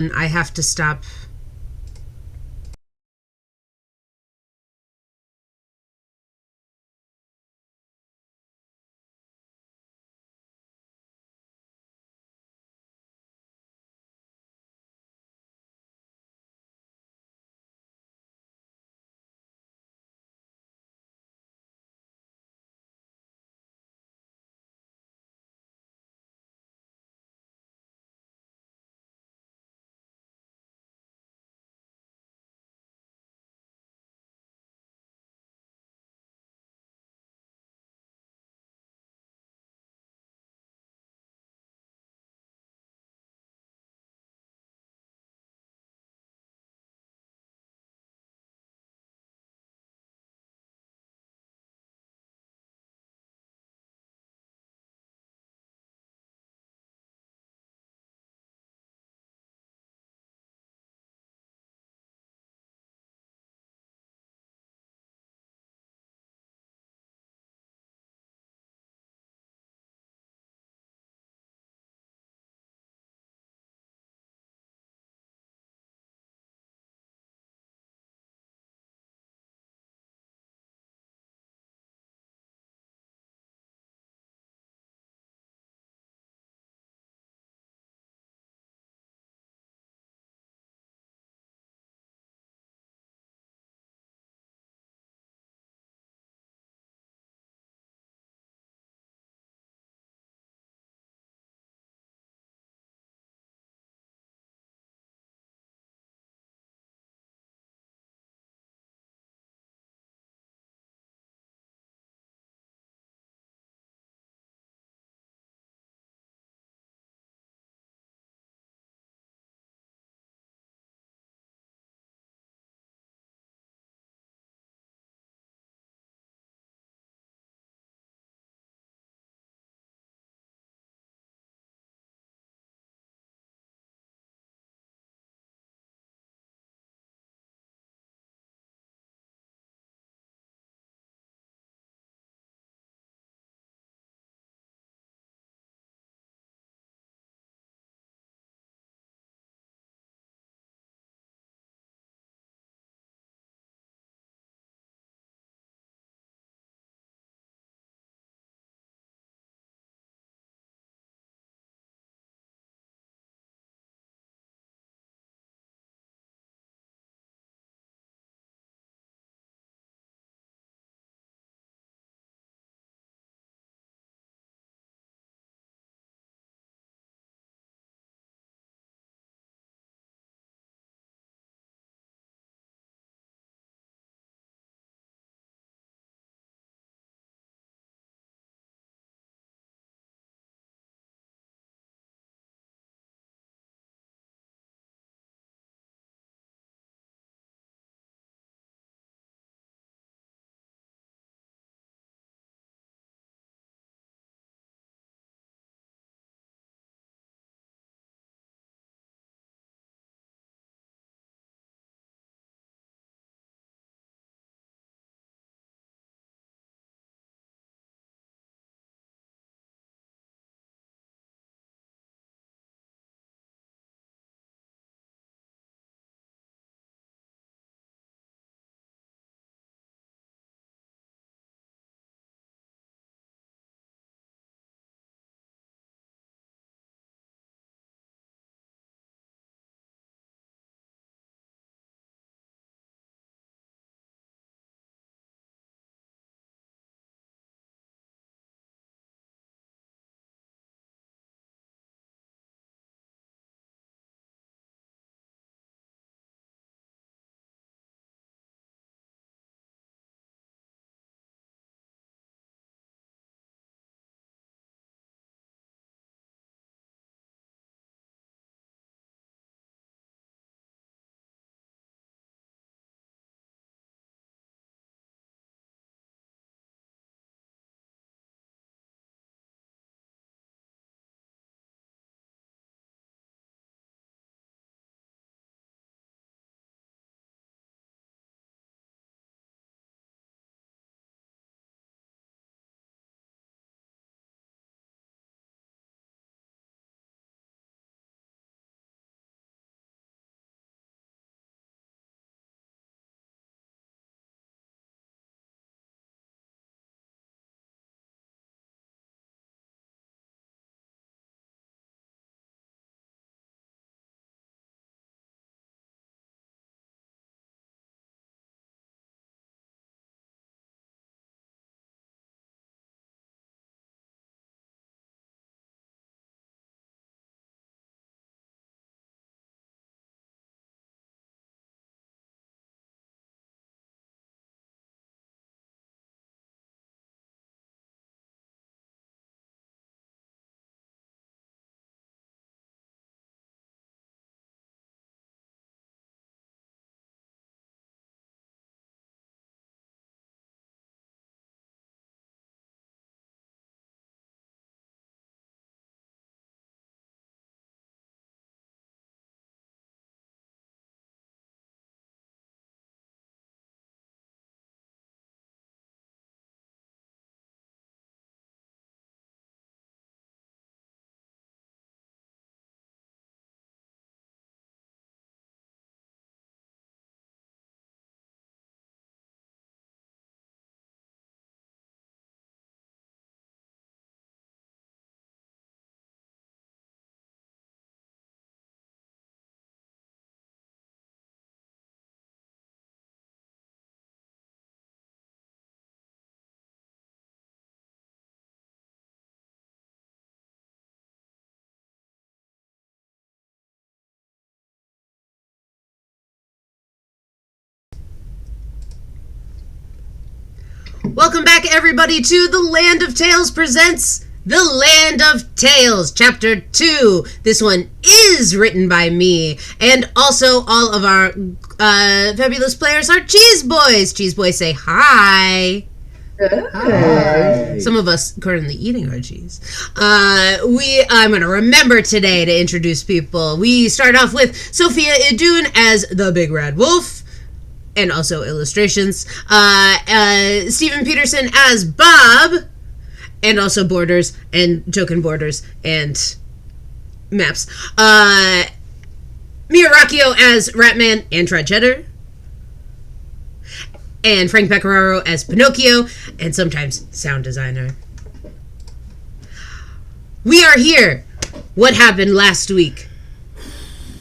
I have to stop Welcome back, everybody, to The Land of Tales presents The Land of Tales, Chapter 2. This one is written by me, and also all of our fabulous players are Cheese Boys. Cheese Boys, say hi. Hi. Some of us currently eating our cheese. I'm going to remember today to introduce people. We start off with Sophia Idun as the Big Red Wolf, and also illustrations. Stephen Peterson as Bob, and also borders and token borders and maps. Mia Rocchio as Ratman and Tried Cheddar. And Frank Pecoraro as Pinocchio, and sometimes sound designer. We are here. What happened last week?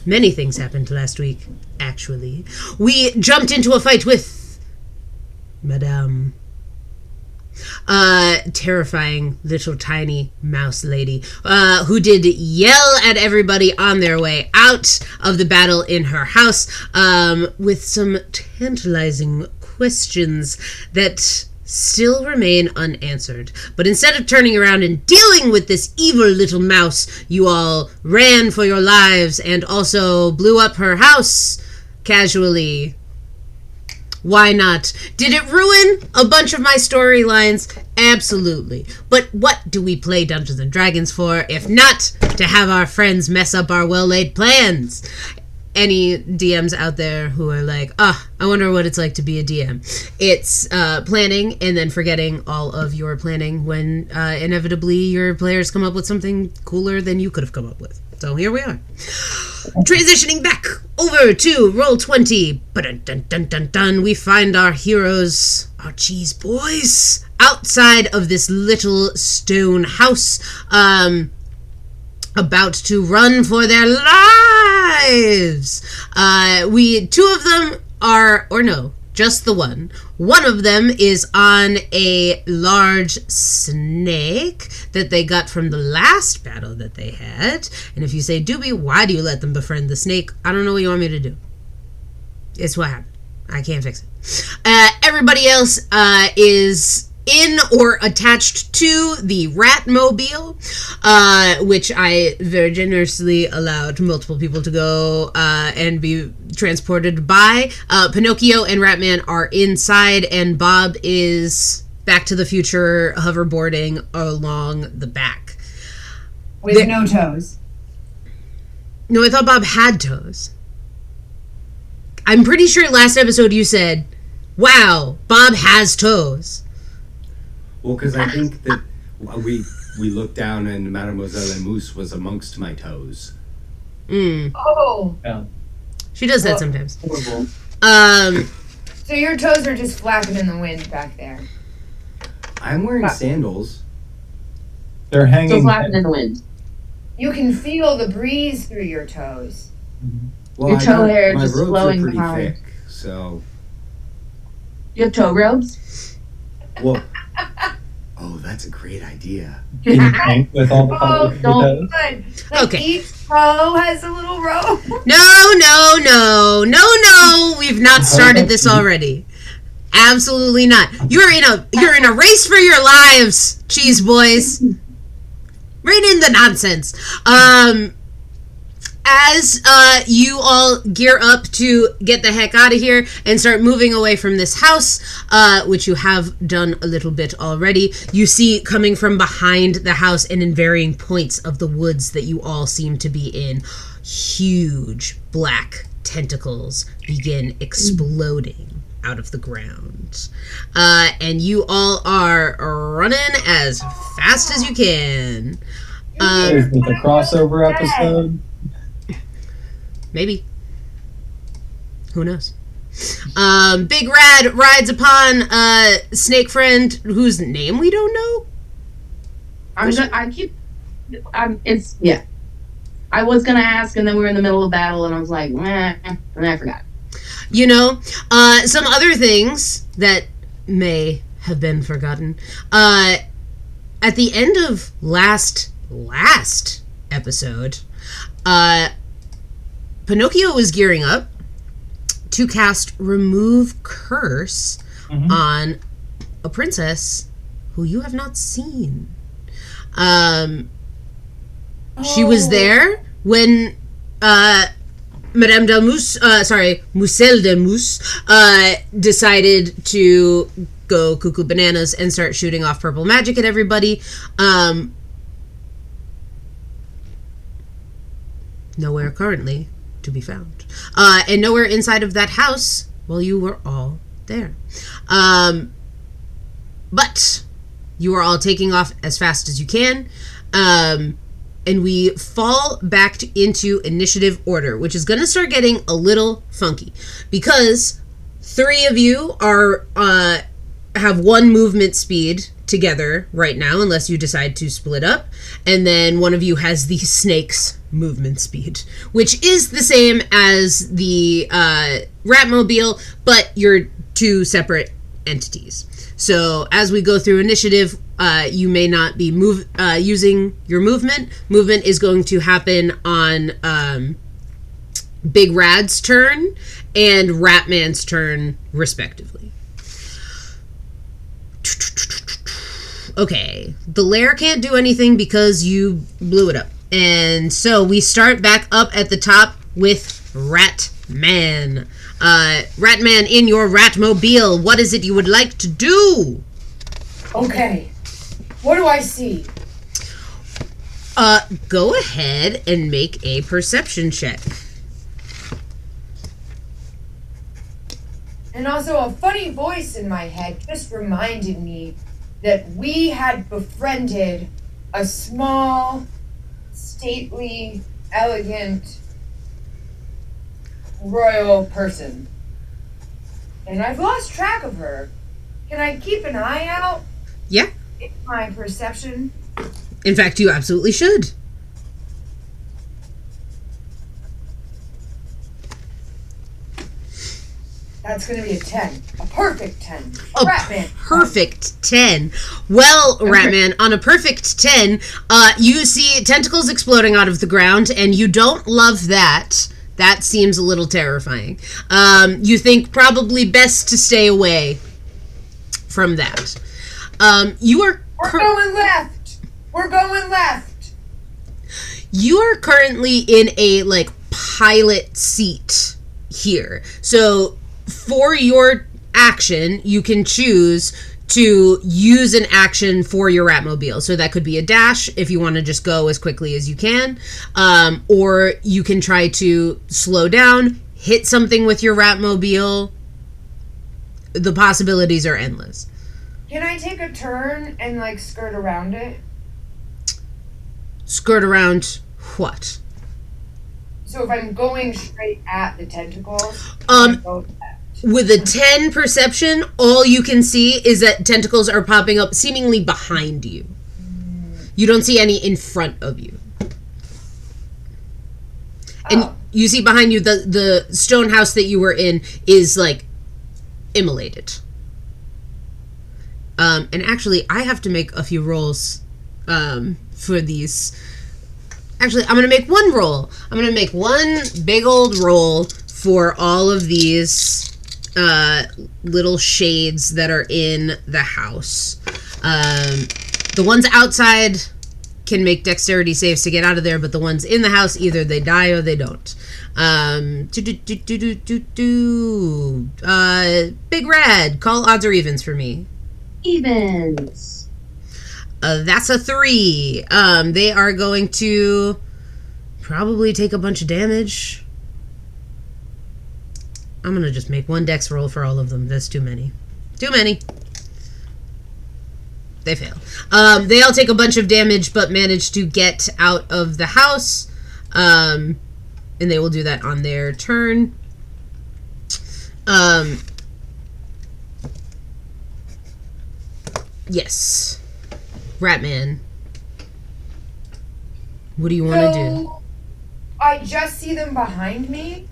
Many things happened last week, actually. We jumped into a fight with Madame. Terrifying little tiny mouse lady, who did yell at everybody on their way out of the battle in her house, with some tantalizing questions that still remain unanswered. But instead of turning around and dealing with this evil little mouse, you all ran for your lives and also blew up her house casually. Why not? Did it ruin a bunch of my storylines? Absolutely. But what do we play Dungeons & Dragons for, if not to have our friends mess up our well-laid plans? Any DMs out there who are like, I wonder what it's like to be a DM. It's planning and then forgetting all of your planning when inevitably your players come up with something cooler than you could have come up with. So here we are. Transitioning back over to Roll20. Dun, we find our heroes, our cheese boys, outside of this little stone house, about to run for their lives. Two of them are, or no, just the one. One of them is on a large snake that they got from the last battle that they had. And if you say, Doobie, why do you let them befriend the snake? I don't know what you want me to do. It's what happened. I can't fix it. Everybody else is in or attached to the Ratmobile, which I very generously allowed multiple people to go and be transported by. Pinocchio and Ratman are inside, and Bob is Back to the Future hoverboarding along the back. With no toes. No, I thought Bob had toes. I'm pretty sure last episode you said, wow, Bob has toes. Well, because I think that we looked down and Mademoiselle Mousse was amongst my toes. Oh. Yeah. She does that sometimes. So your toes are just flapping in the wind back there. I'm wearing sandals. They're hanging. Still flapping in the wind. You can feel the breeze through your toes. Well, Your toe hair my just robes flowing are pretty behind. thick, so... You have toe robes? Well... Oh, that's a great idea. Can you paint with all the Oh, colors of don't. your toes? good. Like Okay. each toe has a little robe. No. We've not started this already. Absolutely not. You're in a race for your lives, cheese boys. Rein in the nonsense. As you all gear up to get the heck out of here and start moving away from this house, which you have done a little bit already, you see coming from behind the house and in varying points of the woods that you all seem to be in, huge black tentacles begin exploding out of the ground. And you all are running as fast as you can. With the crossover episode. Maybe. Who knows? Big Rad rides upon snake friend whose name we don't know. Yeah. I was gonna ask, and then we were in the middle of battle, and I was like, and I forgot. You know, some other things that may have been forgotten. At the end of last episode, Pinocchio was gearing up to cast Remove Curse on a princess who you have not seen. She was there when Madame Moussel de Mousse decided to go cuckoo bananas and start shooting off purple magic at everybody. Nowhere currently to be found. And nowhere inside of that house while you were all there. But you are all taking off as fast as you can. And we fall back into initiative order, which is going to start getting a little funky because 3 of you are have 1 movement speed together right now, unless you decide to split up, and then 1 of you has the snake's movement speed, which is the same as the Ratmobile, but you're 2 separate entities. So as we go through initiative, you may not be using your movement. Movement is going to happen on Big Rad's turn and Ratman's turn, respectively. Okay, the lair can't do anything because you blew it up. And so we start back up at the top with Ratman. Ratman, in your Ratmobile, what is it you would like to do? Okay. What do I see? Go ahead and make a perception check. And also, a funny voice in my head just reminded me that we had befriended a small, stately, elegant, royal person. And I've lost track of her. Can I keep an eye out? Yeah. In my perception? In fact, you absolutely should. That's going to be a 10. A perfect 10. A Ratman. perfect 10. Well, Ratman, on a perfect 10, you see tentacles exploding out of the ground, and you don't love that. That seems a little terrifying. You think probably best to stay away from that. You are... We're going left. We're going left. You are currently in a, pilot seat here. So... for your action, you can choose to use an action for your Ratmobile. So that could be a dash if you want to just go as quickly as you can. Or you can try to slow down, hit something with your Ratmobile. The possibilities are endless. Can I take a turn and, skirt around it? Skirt around what? So if I'm going straight at the tentacles, with a 10 perception, all you can see is that tentacles are popping up seemingly behind you. You don't see any in front of you. And you see behind you the stone house that you were in is, immolated. And actually, I have to make a few rolls for these. Actually, I'm going to make one roll. I'm going to make one big old roll for all of these little shades that are in the house. The ones outside can make dexterity saves to get out of there, but the ones in the house, either they die or they don't. Big Red, call odds or evens for me. Evens. That's a 3. They are going to probably take a bunch of damage. I'm going to just make one dex roll for all of them. That's too many. Too many. They fail. They all take a bunch of damage, but manage to get out of the house. And they will do that on their turn. Yes. Ratman. What do you want to do? I just see them behind me.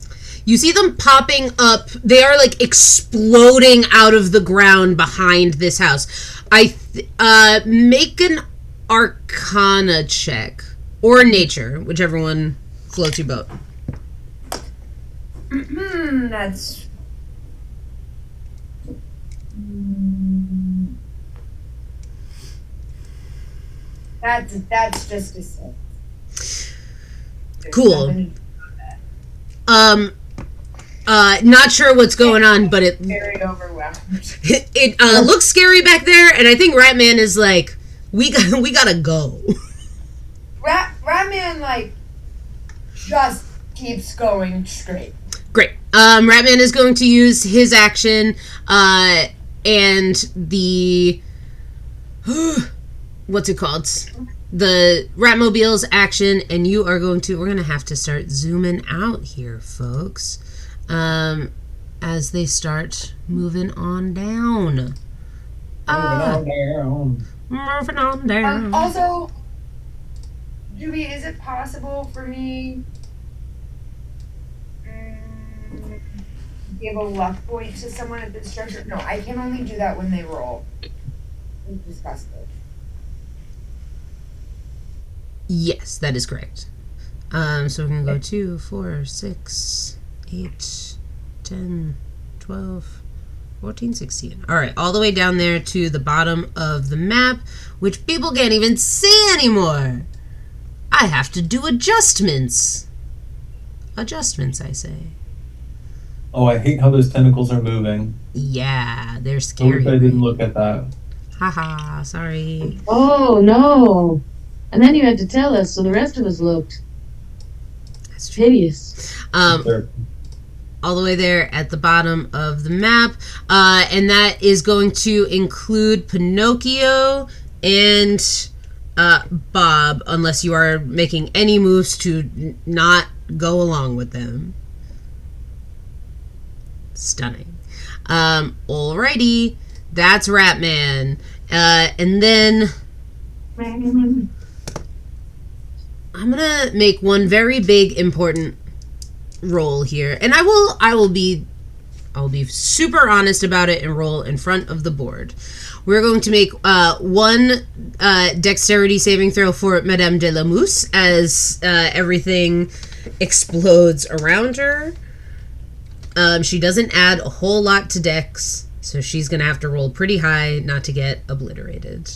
You see them popping up. They are exploding out of the ground behind this house. Make an Arcana check or nature, whichever one floats your boat. That's That's just a sin. There's Cool. nothing Not sure what's going on, but it very overwhelmed. looks scary back there, and I think Ratman is like, we gotta go. Ratman like just keeps going straight. Great. Ratman is going to use his action, and the what's it called? The Ratmobile's action, and we're gonna have to start zooming out here, folks. As they start moving on down. Moving on down. Also, Juby, is it possible for me to give a luck point to someone at this juncture? No, I can only do that when they roll. We've discussed this. Yes, that is correct. So we're going to go 2, 4, 6, 8, 10, 12, 14, 16. All right, all the way down there to the bottom of the map, which people can't even see anymore. I have to do adjustments. Adjustments, I say. Oh, I hate how those tentacles are moving. Yeah, they're I scary. wish I didn't look at that. Haha, sorry. Oh, no. And then you had to tell us, so the rest of us looked That's true. hideous. Sure. All the way there at the bottom of the map. And that is going to include Pinocchio and Bob, unless you are making any moves to not go along with them. Stunning. Alrighty. That's Ratman. And then I'm gonna make one very big important roll here, and I'll be super honest about it and roll in front of the board. We're going to make one dexterity saving throw for Madame de la Mousse as everything explodes around her. She doesn't add a whole lot to dex, so she's gonna have to roll pretty high not to get obliterated.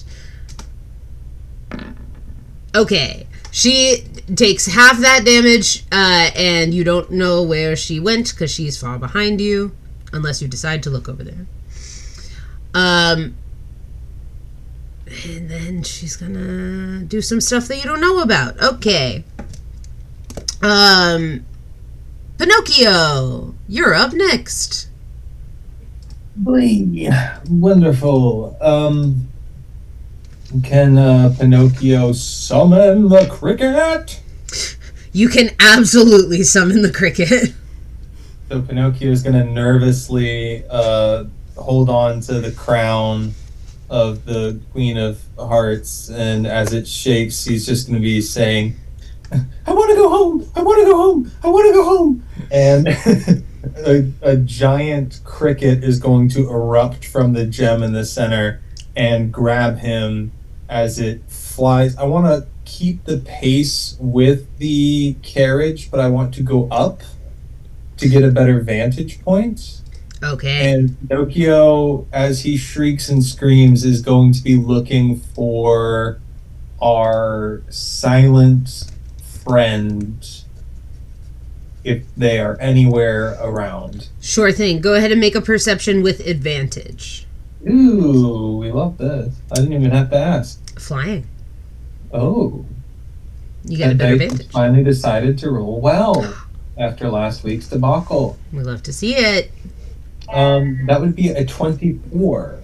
Okay, she takes half that damage, and you don't know where she went because she's far behind you, unless you decide to look over there. And then she's gonna do some stuff that you don't know about. Okay. Pinocchio, you're up next. Bling. Wonderful. Can Pinocchio summon the cricket? You can absolutely summon the cricket. So Pinocchio is going to nervously hold on to the crown of the Queen of Hearts, and as it shakes, he's just going to be saying, "I want to go home! I want to go home! I want to go home!" And a giant cricket is going to erupt from the gem in the center and grab him as it flies. I want to keep the pace with the carriage, but I want to go up to get a better vantage point. Okay. And Pinocchio, as he shrieks and screams, is going to be looking for our silent friend if they are anywhere around. Sure thing. Go ahead and make a perception with advantage. Ooh, we love this. I didn't even have to ask. Flying. Oh. You get a That better dice vantage. finally decided to roll well after last week's debacle. We love to see it. That would be a 24.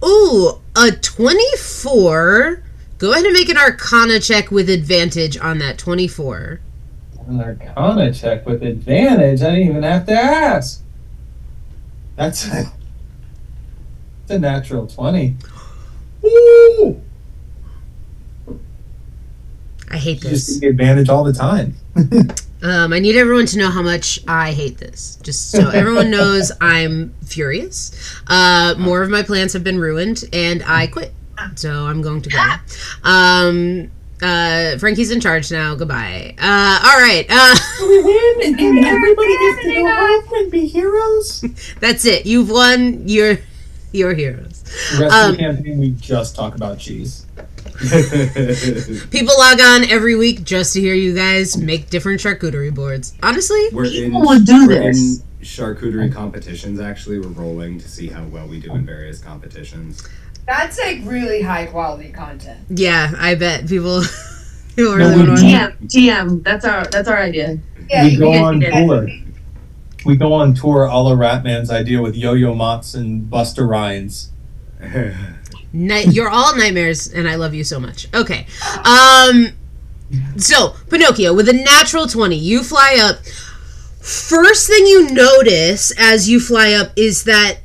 Ooh, a 24. Go ahead and make an Arcana check with advantage on that 24. An Arcana check with advantage. I didn't even have to ask. That's a natural 20. Woo! I hate You just this. get advantage all the time. I need everyone to know how much I hate this. Just so everyone knows, I'm furious. More of my plans have been ruined, and I quit. So I'm going to go. Frankie's in charge now. Goodbye. All right. We win, and everybody gets to go home and be heroes. That's it. You've won. You're heroes. The rest of the campaign, we just talk about cheese. People log on every week just to hear you guys make different charcuterie boards. Honestly, People would do this. In charcuterie competitions, actually. We're rolling to see how well we do in various competitions. That's like really high quality content. yeah, I bet people really want to. TM. That's our idea. Yeah, We you go can on get tour. We go on tour a la Ratman's idea with Yo-Yo Mops and Buster Rhymes. You're all nightmares, and I love you so much. Okay, so Pinocchio with a natural 20, you fly up. First thing you notice as you fly up is that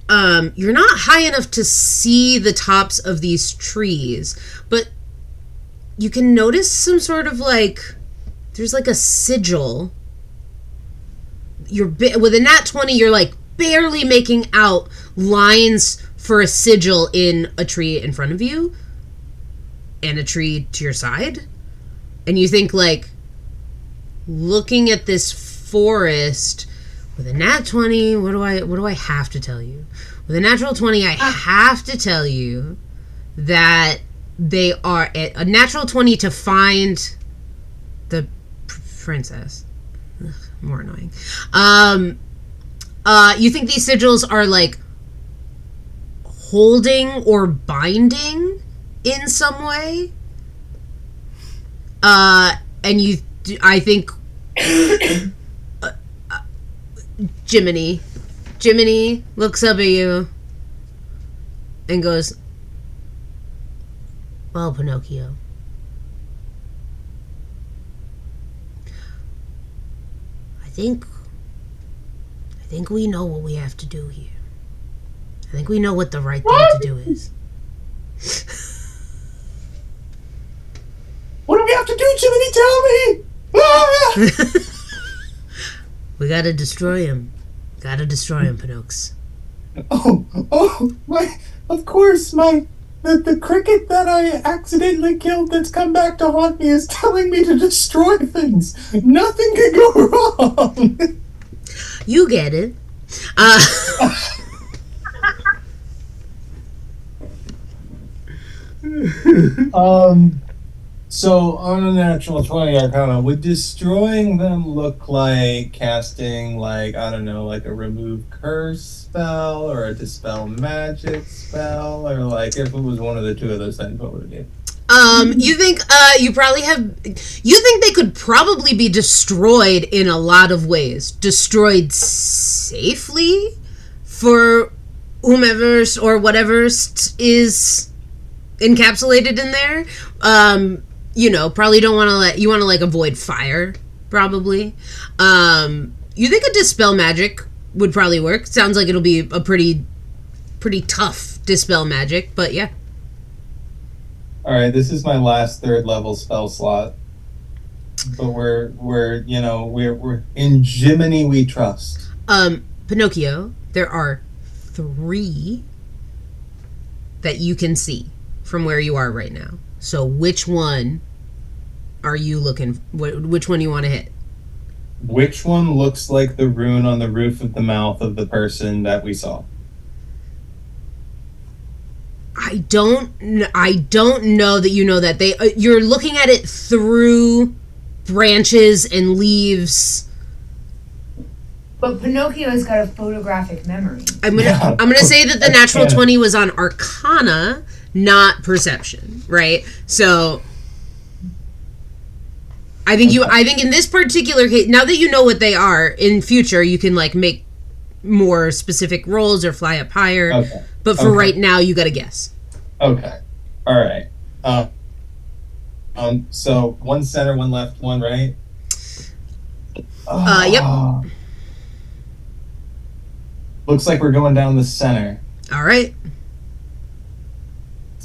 you're not high enough to see the tops of these trees, but you can notice some sort of there's like a sigil. With a nat 20, you're like barely making out lines for a sigil in a tree in front of you and a tree to your side. And you think looking at this forest with a nat 20, what do I have to tell you? With a natural 20, I have to tell you that they are at a natural 20 to find the princess. Ugh, more annoying. You think these sigils are holding or binding in some way? And I think Jiminy looks up at you and goes, "Well, Pinocchio, I think we know what we have to do here. I think we know what the right thing to do is." What do we have to do, Jiminy? Tell me! Ah! We gotta destroy him. Pinocchio. Oh, my, of course, the cricket that I accidentally killed that's come back to haunt me is telling me to destroy things. Nothing could go wrong. You get it. So on a natural 20 Arcana, would destroying them look like casting, I don't know, a remove curse spell or a dispel magic spell, or if it was one of the two of those things, what would it be? You think you think they could probably be destroyed in a lot of ways. Destroyed safely for whomever or whatever is encapsulated in there. Probably don't want to avoid fire, probably. You think a dispel magic would probably work. Sounds like it'll be a pretty tough dispel magic, but yeah. All right, this is my last 3rd level spell slot, but we're in Jiminy we trust. Pinocchio, there are 3 that you can see from where you are right now. So which one are you looking? Which one you want to hit? Which one looks like the rune on the roof of the mouth of the person that we saw? I don't know that you know that. You're looking at it through branches and leaves. But Pinocchio's got a photographic memory. I'm gonna say that the natural 20 was on Arcana, not Perception, right? So I think in this particular case, now that you know what they are, in future you can make more specific rolls or fly up higher. Okay. But for right now, you gotta guess. Okay. All right. So one center, one left, one right. Yep. Looks like we're going down the center. All right.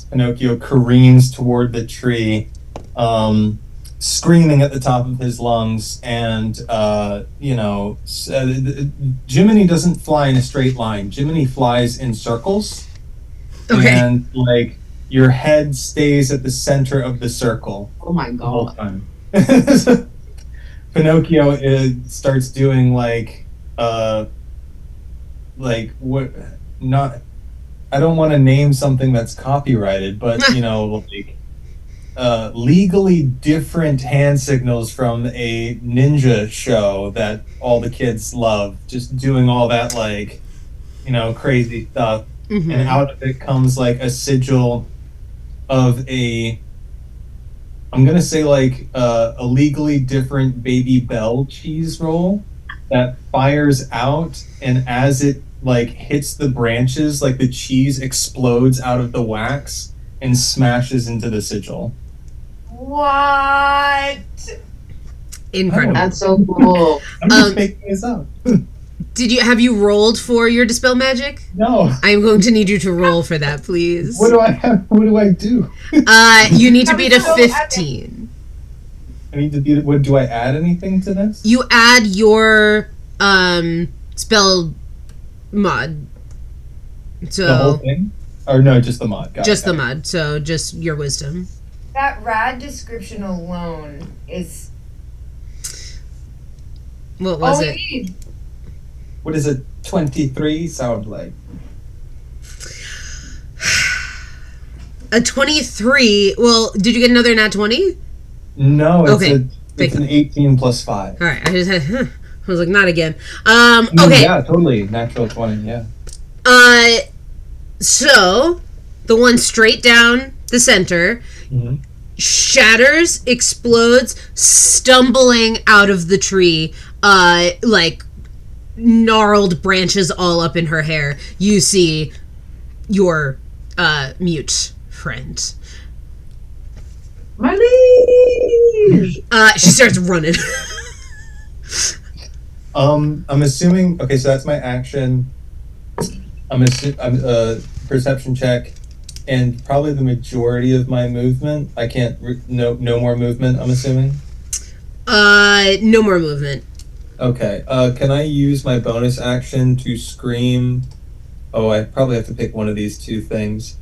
Pinocchio careens toward the tree, screaming at the top of his lungs, and Jiminy doesn't fly in a straight line. Jiminy flies in circles. Okay. And your head stays at the center of the circle. Oh my The whole god. time. Pinocchio starts doing what? Not. I don't want to name something that's copyrighted, but legally different hand signals from a ninja show that all the kids love, just doing all that like, crazy stuff. Mm-hmm. And out of it comes like a sigil of I'm gonna say like a legally different Baby Bell cheese roll that fires out, and as it like hits the branches, like the cheese explodes out of the wax and smashes into the sigil. What? Incredible. That's so cool. I'm just making this up. Have you rolled for your dispel magic? No. I'm going to need you to roll for that, please. What do I have? What do I do? You need to beat a 15. I need to beat. What do I add anything to this? You add your spell mod. So The whole thing? Or no, just the mod. Got just it. the mod. So just your wisdom. That rad description alone is What all was we it? need. What does a 23 sound like? A 23. Well, did you get another nat 20? No, it's Okay. it's an 18 plus 5. All right. I just had. I was like, not again. Okay. Yeah, totally. Natural 20, yeah. So the one straight down the center Mm-hmm. shatters, explodes, stumbling out of the tree, like gnarled branches all up in her hair. You see your mute friend. My liege! She starts running. I'm assuming. Okay, so that's my action. I'm perception check, and probably the majority of my movement. I can't. No more movement. I'm assuming. No more movement. Okay. Can I use my bonus action to scream? Oh, I probably have to pick one of these two things.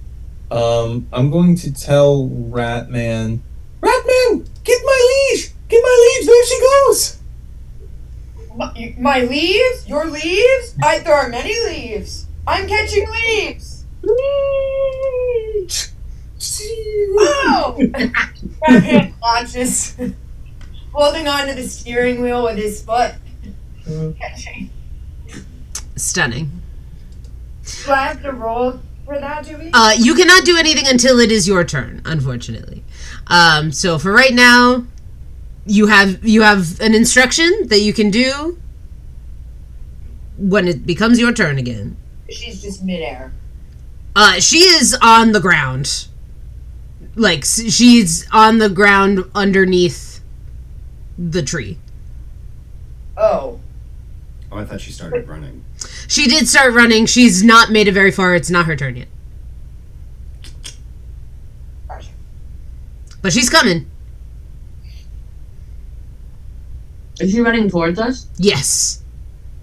I'm going to tell Ratman, get my leash! Get my leash! There she goes! My leaves? Your leaves? There are many leaves. I'm catching leaves. Oh! Batman launches, holding onto the steering wheel with his foot. Catching. Stunning. Do I have to roll for that, do we? You cannot do anything until it is your turn, unfortunately. So for right now, you have an instruction that you can do when it becomes your turn again. She's just midair. She is on the ground. Like, she's on the ground underneath the tree. Oh. Oh, I thought she started running. She did start running. She's not made it very far. It's not her turn yet. Gotcha. But she's coming. Is she running towards us? Yes.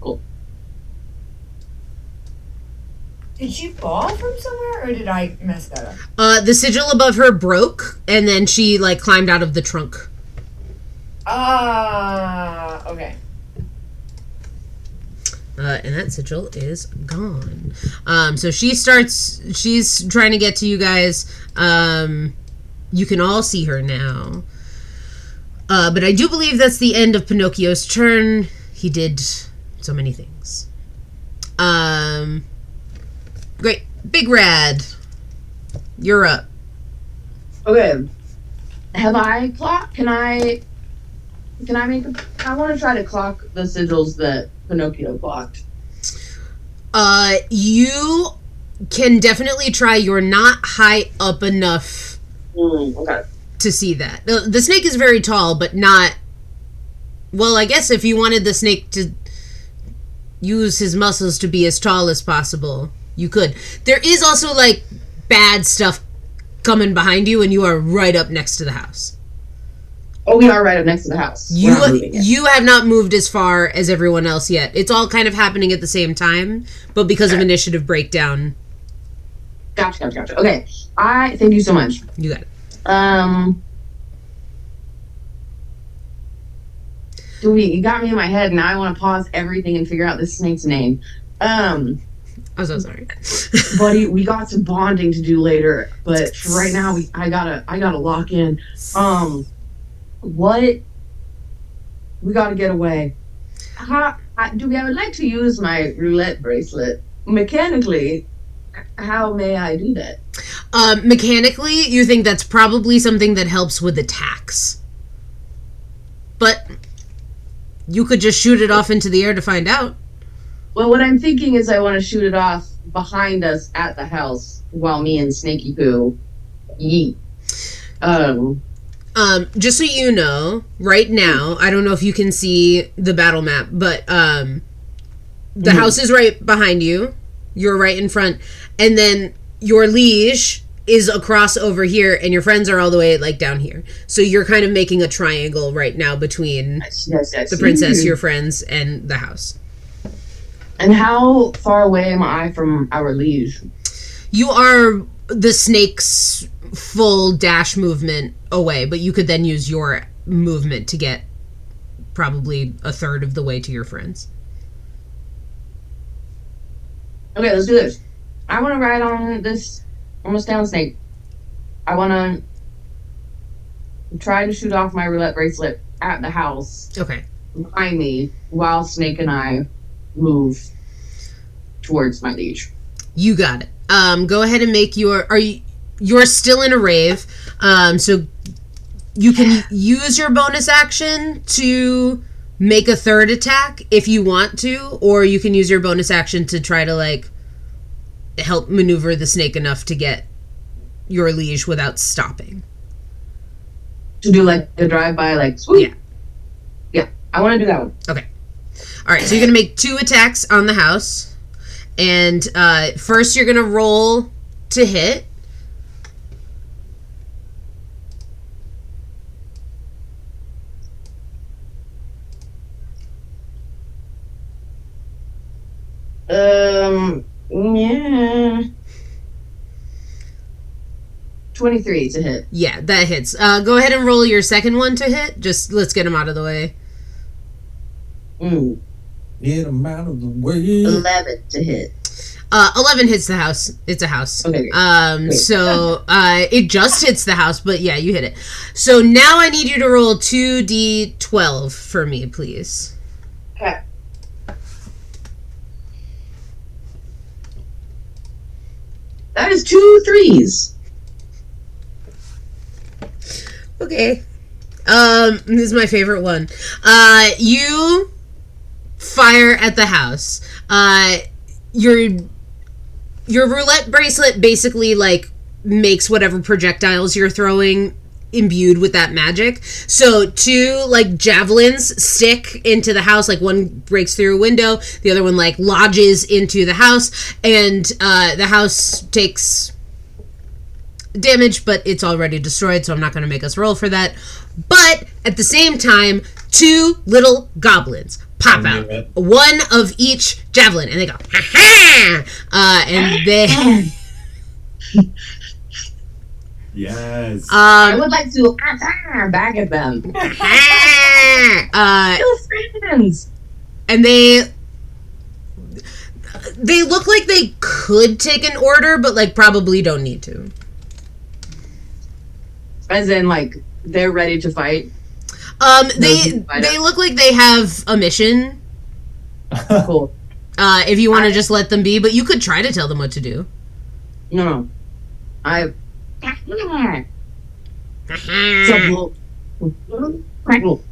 Cool. Did she fall from somewhere, or did I mess that up? The sigil above her broke, and then she, like, climbed out of the trunk. Okay. And that sigil is gone. So she's trying to get to you guys. You can all see her now. But I do believe that's the end of Pinocchio's turn. He did so many things. Great. Big Rad. You're up. Okay. Have I clocked? Can I make I want to try to clock the sigils that Pinocchio clocked. You can definitely try. You're not high up enough Okay. to see that. The snake is very tall, but not... Well, I guess if you wanted the snake to use his muscles to be as tall as possible, you could. There is also, like, bad stuff coming behind you, and you are right up next to the house. Oh, we are right up next to the house. We're not moving yet. You have not moved as far as everyone else yet. It's all kind of happening at the same time, but because of initiative breakdown... Gotcha. Okay. Thank you so much. You got it. You got me in my head. Now I want to pause everything and figure out this snake's name. I'm so sorry. Buddy, we got some bonding to do later, but for right now, I gotta lock in. What? We gotta get away. I would like to use my roulette bracelet. Mechanically, how may I do that? Mechanically, you think that's probably something that helps with attacks. But you could just shoot it off into the air to find out. Well, what I'm thinking is I want to shoot it off behind us at the house while me and Snaky Poo yeet. Just so you know, right now, I don't know if you can see the battle map, but the house is right behind you. You're right in front. And then your liege is across over here, and your friends are all the way, like, down here. So you're kind of making a triangle right now between the princess, your friends, and the house. And how far away am I from our liege? You are the snake's full dash movement away, but you could then use your movement to get probably a third of the way to your friends. Okay, let's do this. I want to ride on this almost down snake. I want to try to shoot off my roulette bracelet at the house. Okay. Behind me while Snake and I move towards my liege. You got it. Go ahead and make you're still in a rave. So you can use your bonus action to make a third attack if you want to, or you can use your bonus action to try to, like, help maneuver the snake enough to get your liege without stopping. To do, like, a drive-by, like, swoop? Yeah. Yeah, I want to do that one. Okay. All right, so you're going to make 2 attacks on the house. And first you're going to roll to hit. Yeah. 23 to hit. Yeah, that hits. Go ahead and roll your second one to hit. Just let's get him out of the way. Get him out of the way. 11 to hit. 11 hits the house. It's a house. Okay. So it just hits the house, but yeah, you hit it. So now I need you to roll 2d12 for me, please. Okay. That is 2 3s. Okay. This is my favorite one. You fire at the house. Your roulette bracelet basically, like, makes whatever projectiles you're throwing imbued with that magic. So 2, like, javelins stick into the house. Like, one breaks through a window, the other one, like, lodges into the house, and the house takes damage, but it's already destroyed, so I'm not going to make us roll for that. But at the same time, 2 little goblins pop out, one of each javelin, and they go, ha-ha! And they... Yes. I would like to back at them. Friends. And they look like they could take an order, but, like, probably don't need to. As in, like, they're ready to fight. They look like they have a mission. Cool. If you want to just let them be, but you could try to tell them what to do. No.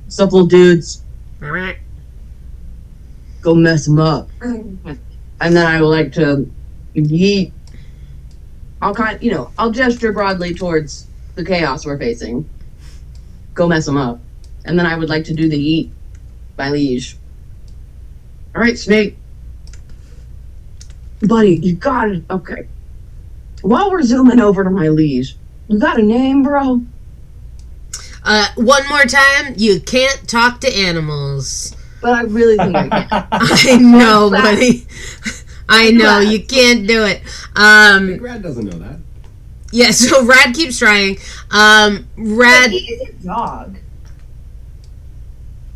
Sup, little dudes. Go mess them up. And then I would like to yeet. I'll gesture broadly towards the chaos we're facing. Go mess them up. And then I would like to do the yeet by liege. Alright, Snake. Buddy, you got it. Okay. While we're zooming over to my liege, you got a name, bro? One more time, you can't talk to animals. But I really think I can. I know, buddy. I know, you can't do it. Big Rad doesn't know that. Yeah, so Rad keeps trying. Rad... He is a dog.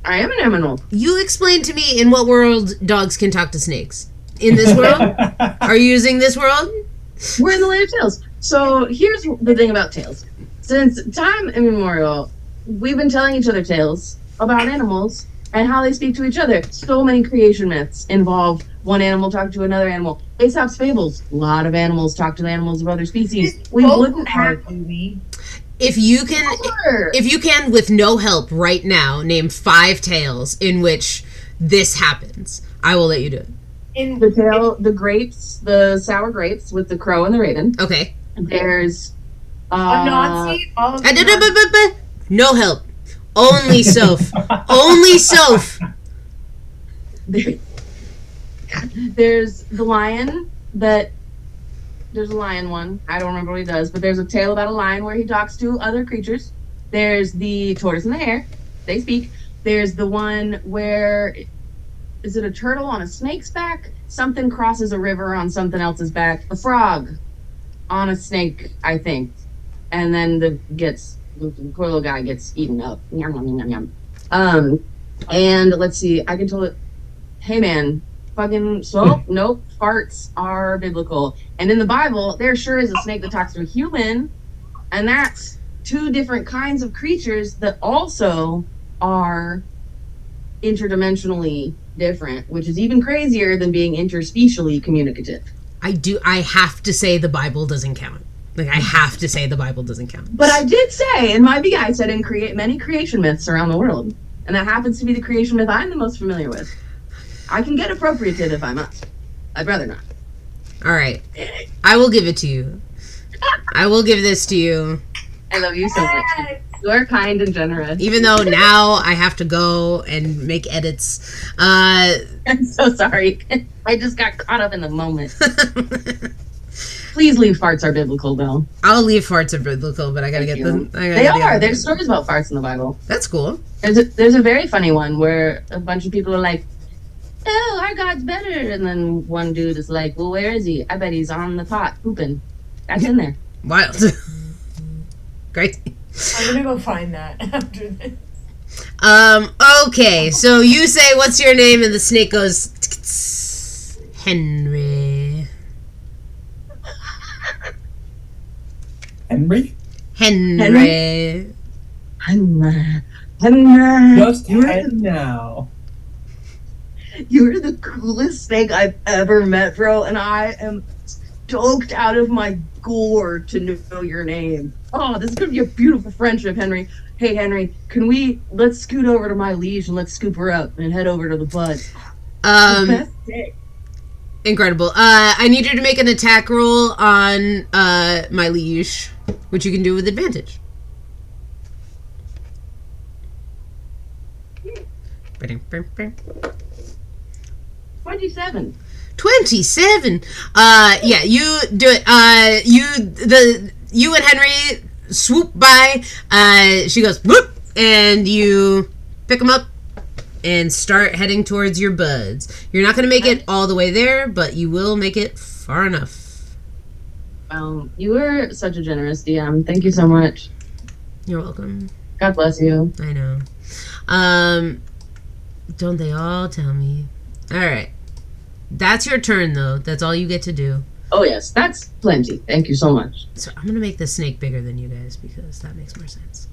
I am an animal. You explain to me in what world dogs can talk to snakes. In this world? Are you using this world? We're in the land of tales. So here's the thing about tales. Since time immemorial, we've been telling each other tales about animals and how they speak to each other. So many creation myths involve one animal talking to another animal. Aesop's fables, a lot of animals talk to the animals of other species. We wouldn't have... If you can, with no help right now, name 5 tales in which this happens, I will let you do it. The grapes, the sour grapes with the crow and the raven. Okay. There's a Nazi. No help. Only Soph. Only Soph. There's the lion that. There's a lion one. I don't remember what he does, but there's a tale about a lion where he talks to other creatures. There's the tortoise and the hare. They speak. There's the one where. Is it a turtle on a snake's back? Something crosses a river on something else's back. A frog on a snake, I think. And then the poor little guy gets eaten up. Yum, yum, yum, yum. And let's see, I can tell it, hey man, nope, farts are biblical. And in the Bible, there sure is a snake that talks to a human. And that's 2 different kinds of creatures that also are interdimensionally different, which is even crazier than being interspecially communicative. I have to say the Bible doesn't count. Like, I have to say the Bible doesn't count. But I did say in my VI, I said many creation myths around the world. And that happens to be the creation myth I'm the most familiar with. I can get appropriative if I must. I'd rather not. All right. I will give it to you. I will give this to you. I love you so much. You are kind and generous. Even though now I have to go and make edits. I'm so sorry. I just got caught up in the moment. Please leave farts are biblical, though. I'll leave farts are biblical, but I gotta get them. They are. There's stories about farts in the Bible. That's cool. There's a very funny one where a bunch of people are like, oh, our God's better. And then one dude is like, well, where is he? I bet he's on the pot pooping. That's in there. Wild. Great. I'm gonna go find that after this. Okay, so you say, what's your name? And the snake goes, Henry. Henry? Henry. Just head now. You're the coolest snake I've ever met, bro, and I am stoked out of my gore to know your name. Oh, this is gonna be a beautiful friendship, Henry. Hey, Henry, let's scoot over to my liege and let's scoop her up and head over to the bud. Best day. Incredible. I need you to make an attack roll on my liege, which you can do with advantage. 27. 27. Yeah, you do it. You and Henry swoop by. She goes whoop, and you pick them up and start heading towards your buds. You're not gonna make it all the way there, but you will make it far enough. You were such a generous DM. Thank you so much. You're welcome. God bless you. I know. Don't they all tell me? All right. That's your turn, though. That's all you get to do. Oh, yes. That's plenty. Thank you so much. So I'm going to make the snake bigger than you guys because that makes more sense.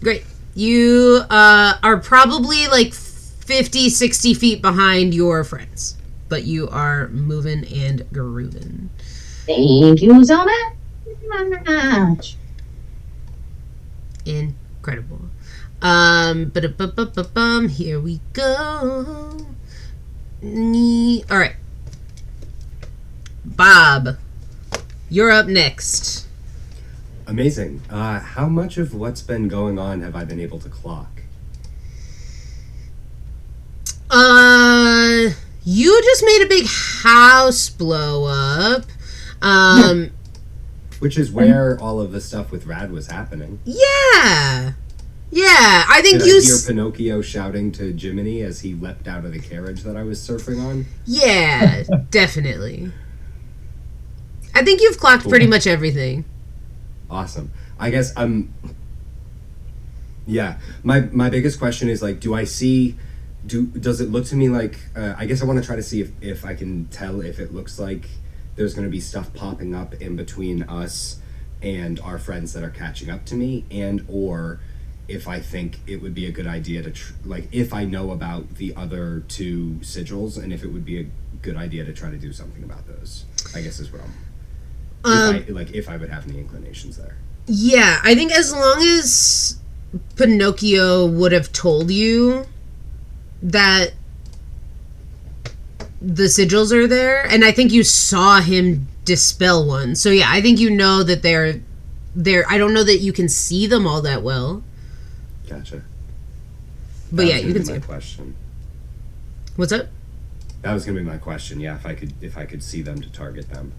Great. You are probably like 50, 60 feet behind your friends. But you are moving and grooving. Thank you so much. Incredible. Here we go. All right. Bob, you're up next. Amazing. How much of what's been going on have I been able to clock? You just made a big house blow up. Which is where all of the stuff with Rad was happening. Yeah. Yeah, I think Did I hear Pinocchio shouting to Jiminy as he leapt out of the carriage that I was surfing on? Yeah, definitely. I think you've clocked pretty much everything. Awesome. I guess I'm... Yeah. My biggest question is, like, do I see Does it look to me like? I guess I want to try to see if I can tell if it looks like there's going to be stuff popping up in between us and our friends that are catching up to me, and or if I think it would be a good idea to like if I know about the other two sigils and if it would be a good idea to try to do something about those. I guess is what I'm. If I would have any inclinations there. Yeah, I think as long as Pinocchio would have told you that the sigils are there, and I think you saw him dispel one. So yeah, I think you know that they're there. I don't know that you can see them all that well. Gotcha. But yeah, you can see. My question. What's up? That was gonna be my question. Yeah, if I could see them to target them.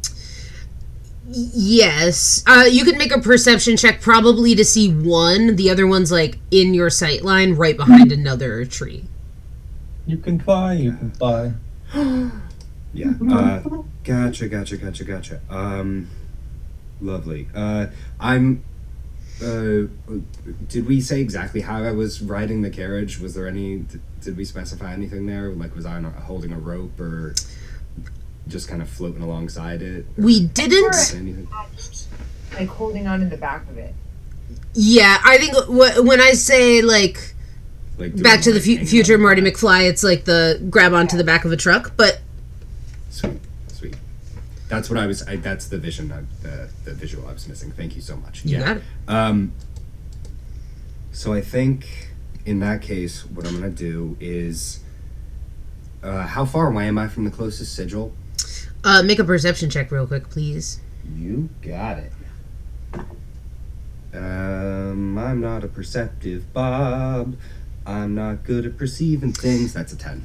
Yes. You could make a perception check probably to see one. The other one's like in your sight line right behind another tree. You can fly. Yeah. Gotcha. Lovely. Did we say exactly how I was riding the carriage? Was there any? Did we specify anything there? Like, was I holding a rope or just kind of floating alongside it? We didn't. Anything? Like holding on to the back of it. Yeah, I think when I say like Back to the Future Marty McFly, it's like the grab onto the back of a truck, but sweet. That's what I was. That's the vision. The visual I was missing. Thank you so much. You got it. So I think in that case, what I'm gonna do is, how far away am I from the closest sigil? Make a perception check real quick, please. You got it. I'm not a perceptive Bob. I'm not good at perceiving things. That's a 10.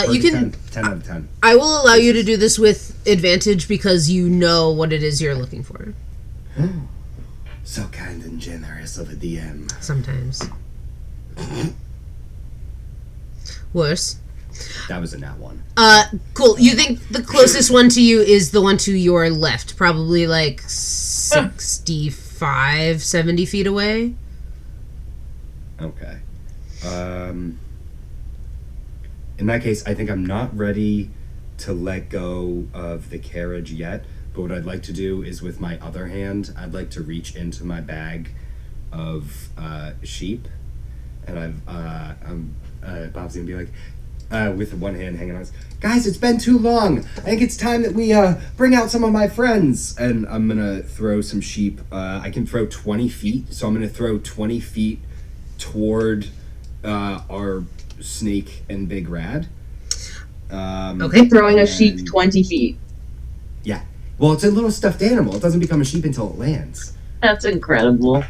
You can 10 out of 10. I will allow you to do this with advantage because you know what it is you're looking for. So kind and generous of a DM. Sometimes. Worse. That was a nat 1. Cool. You think the closest one to you is the one to your left, probably like 65, 70 feet away? Okay. In that case, I think I'm not ready to let go of the carriage yet, but what I'd like to do is with my other hand, I'd like to reach into my bag of sheep, and Bob's gonna be like, with one hand hanging on, guys, it's been too long. I think it's time that we bring out some of my friends, and I'm gonna throw some sheep. I can throw 20 feet, so I'm gonna throw 20 feet toward our snake and big rad. Okay. Throwing a sheep 20 feet. Yeah. Well, it's a little stuffed animal. It doesn't become a sheep until it lands. That's incredible.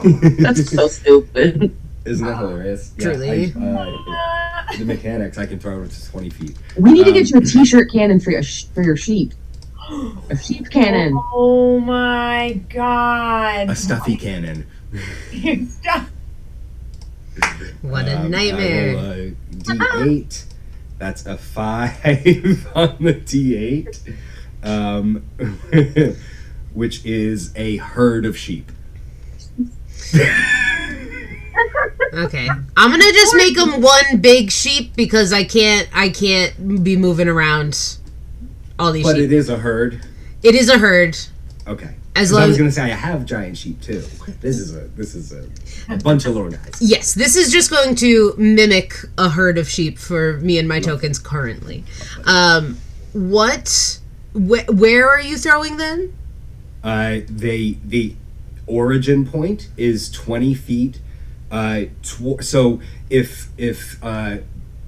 That's so stupid. Isn't that hilarious? Truly. The mechanics, I can throw it to 20 feet. We need to get you a t-shirt cannon for your sheep. A sheep cannon. Oh my god. A stuffy cannon. What a nightmare. I roll a D8. That's a 5 on the D8. Which is a herd of sheep. Okay. I'm gonna just make them one big sheep because I can't be moving around all these sheep. But it is a herd. It is a herd. Okay. As I long was as gonna say I have giant sheep too. This is a bunch of little guys. yes, this is just going to mimic a herd of sheep for me and my tokens currently. Where are you throwing then? The origin point is 20 feet. So if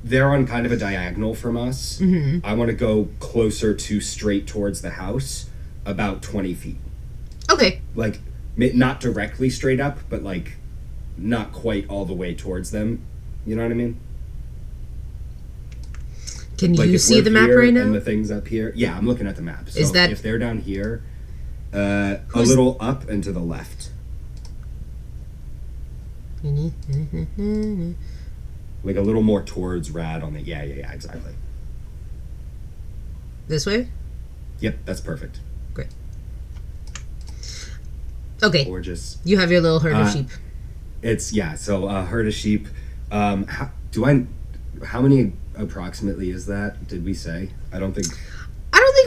they're on kind of a diagonal from us, I want to go closer to straight towards the house, about 20 feet. Okay. Like, not directly straight up, but like not quite all the way towards them. You know what I mean? Can Like you if see we're the map here right now? and the things up here. Yeah, I'm looking at the map. So Is that- if they're down here, a little up and to the left. Like a little more towards Rad on the... Yeah, exactly. This way? Yep, that's perfect. Great. Okay. Gorgeous. You have your little herd of sheep. It's, yeah, so herd of sheep. How many approximately is that? Did we say? I don't think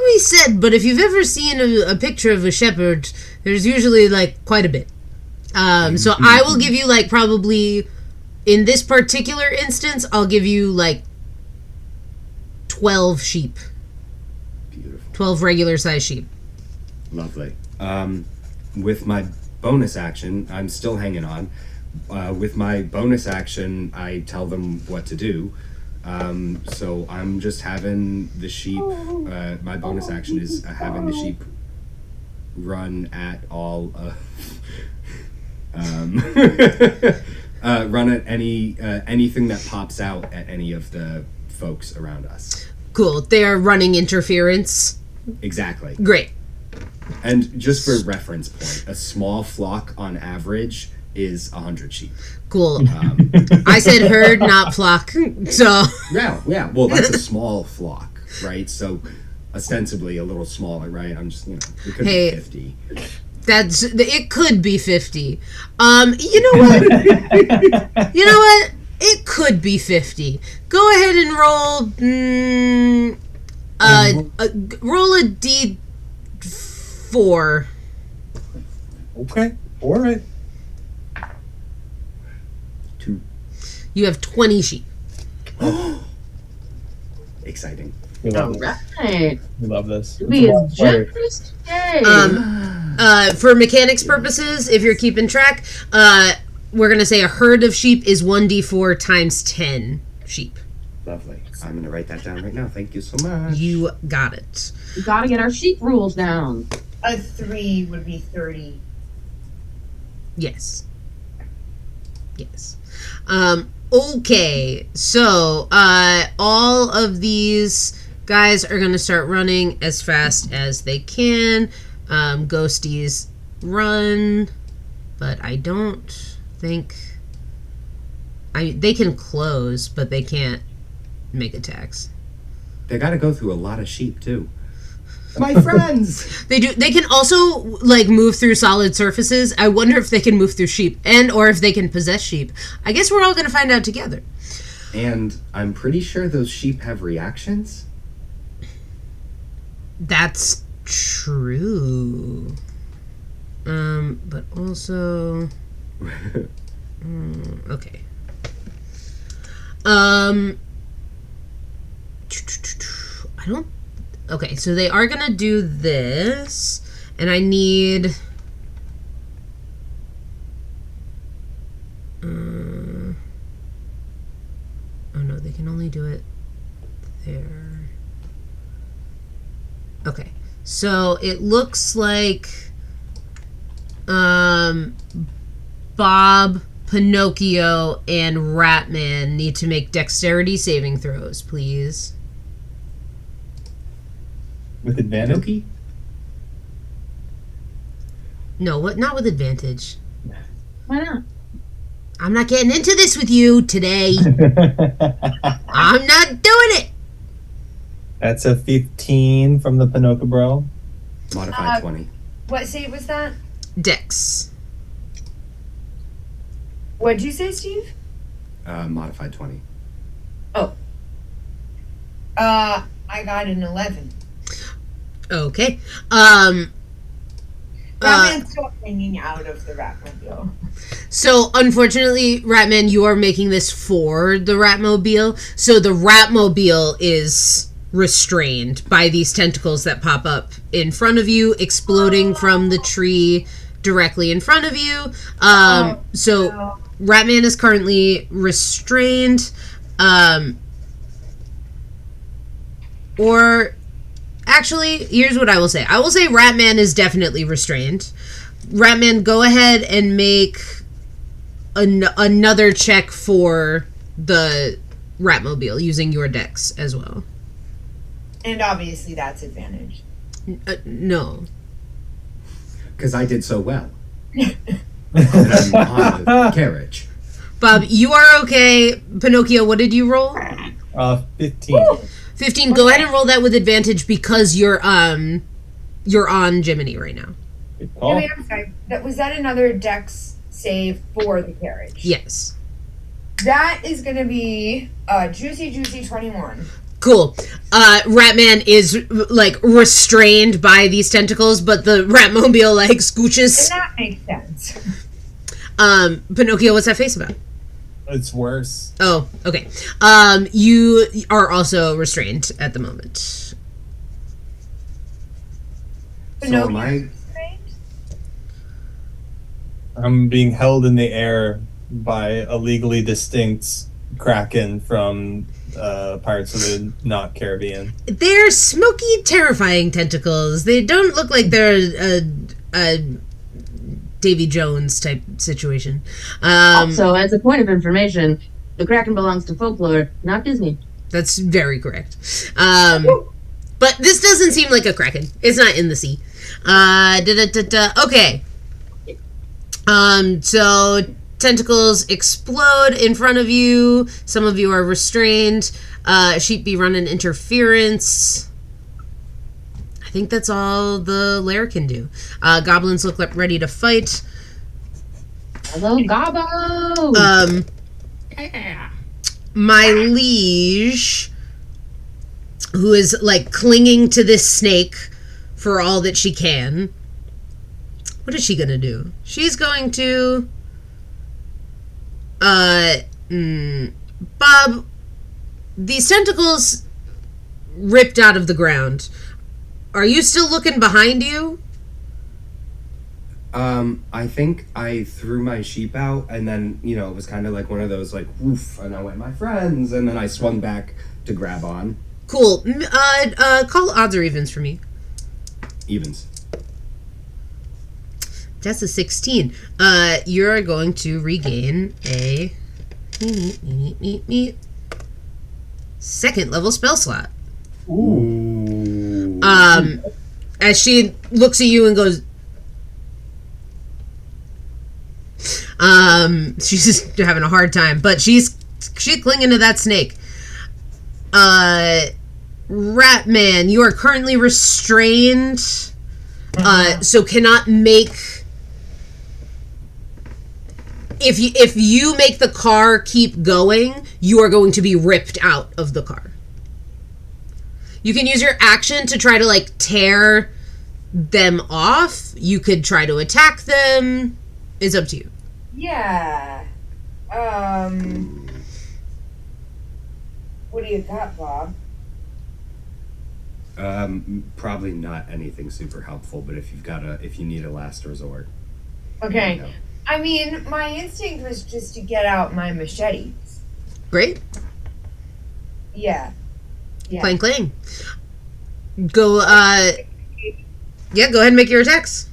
we said, but if you've ever seen a picture of a shepherd, there's usually like quite a bit. So I will give you like probably in this particular instance, I'll give you like 12 sheep. Beautiful. 12 regular size sheep. Lovely. With my bonus action, I'm still hanging on. With my bonus action, I tell them what to do. So I'm just having the sheep. My bonus action is having the sheep run at all. Run at anything that pops out at any of the folks around us. Cool. They are running interference. Exactly. Great. And just for reference point, a small flock on average is 100 sheep. Cool. I said herd, not flock. So Yeah. Well, that's a small flock, right? So ostensibly a little smaller, right? I'm just, it could be 50. It could be 50. You know what? It could be 50. Go ahead and roll. Roll a D4. Okay. All right. 2. You have 20 sheep. Exciting. We love All this. right. We love this. We It's a are lot of fire. generous today. For mechanics purposes, if you're keeping track, we're going to say a herd of sheep is 1d4 times 10 sheep. Lovely. I'm going to write that down right now. Thank you so much. You got it. We gotta get our sheep rules down. A 3 would be 30. Yes. Okay, so all of these guys are going to start running as fast as they can. Ghosties run, but I don't think... they can close, but they can't make attacks. They got to go through a lot of sheep, too. My friends! They do. They can also like move through solid surfaces. I wonder if they can move through sheep or if they can possess sheep. I guess we're all going to find out together. And I'm pretty sure those sheep have reactions. That's true. But also... okay. I don't... Okay, so they are gonna do this, and I need... oh no, they can only do it there. Okay, so it looks like Bob, Pinocchio, and Ratman need to make dexterity saving throws, please. With advantage? Pinocchio? No, what? Not with advantage. Why not? I'm not getting into this with you today. I'm not doing it. That's a 15 from the Pinocchio bro. Modified 20. What save was that? Dex. What'd you say, Steve? Modified 20. I got an 11. Okay. Batman's still hanging out of the Ratmobile. So, unfortunately, Ratman, you are making this for the Ratmobile. So the Ratmobile is restrained by these tentacles that pop up in front of you, exploding from the tree directly in front of you. So Ratman is currently restrained. Or... Actually, here's what I will say. I will say Ratman is definitely restrained. Ratman, go ahead and make another check for the Ratmobile using your dex as well. And obviously that's advantage. No. Because I did so well. And I'm on the carriage. Bob, you are okay. Pinocchio, what did you roll? 15. Woo! 15. Go ahead and roll that with advantage because you're on Jiminy right now. Good call. Wait, I'm sorry. Was that another dex save for the carriage? Yes. That is gonna be juicy 21. Cool. Ratman is like restrained by these tentacles, but the Ratmobile like And scooches. that makes sense. Pinocchio, what's that face about? It's worse. Oh, okay. You are also restrained at the moment. So am I? Right? I'm being held in the air by a legally distinct kraken from Pirates of the Not Caribbean. They're smoky, terrifying tentacles. They don't look like they're a Davy Jones type situation. Also, as a point of information, the Kraken belongs to folklore, not Disney. That's very correct. But this doesn't seem like a kraken. It's not in the sea. Okay. So tentacles explode in front of you. Some of you are restrained. Sheep be running interference. I think that's all the lair can do. Goblins look like ready to fight. Hello, Gobbo! My liege, who is like clinging to this snake for all that she can. What is she gonna do? She's going to Bob, these tentacles ripped out of the ground. Are you still looking behind you? I think I threw my sheep out, and then, you know, it was kind of like one of those, like, woof, and I went, my friends, and then I swung back to grab on. Cool. Call odds or evens for me. Evens. That's a 16. You're going to regain a second level spell slot. Ooh. As she looks at you and goes, she's just having a hard time, but she's clinging to that snake. Ratman, you are currently restrained, so cannot make. If you make the car keep going, you are going to be ripped out of the car. You can use your action to try to like tear them off. You could try to attack them. It's up to you. Yeah. What do you got, Bob? Probably not anything super helpful, but if you need a last resort. Okay. you know. I mean, my instinct was just to get out my machete. Great. Yeah. Yeah. Clang clang. Go yeah, go ahead and make your attacks.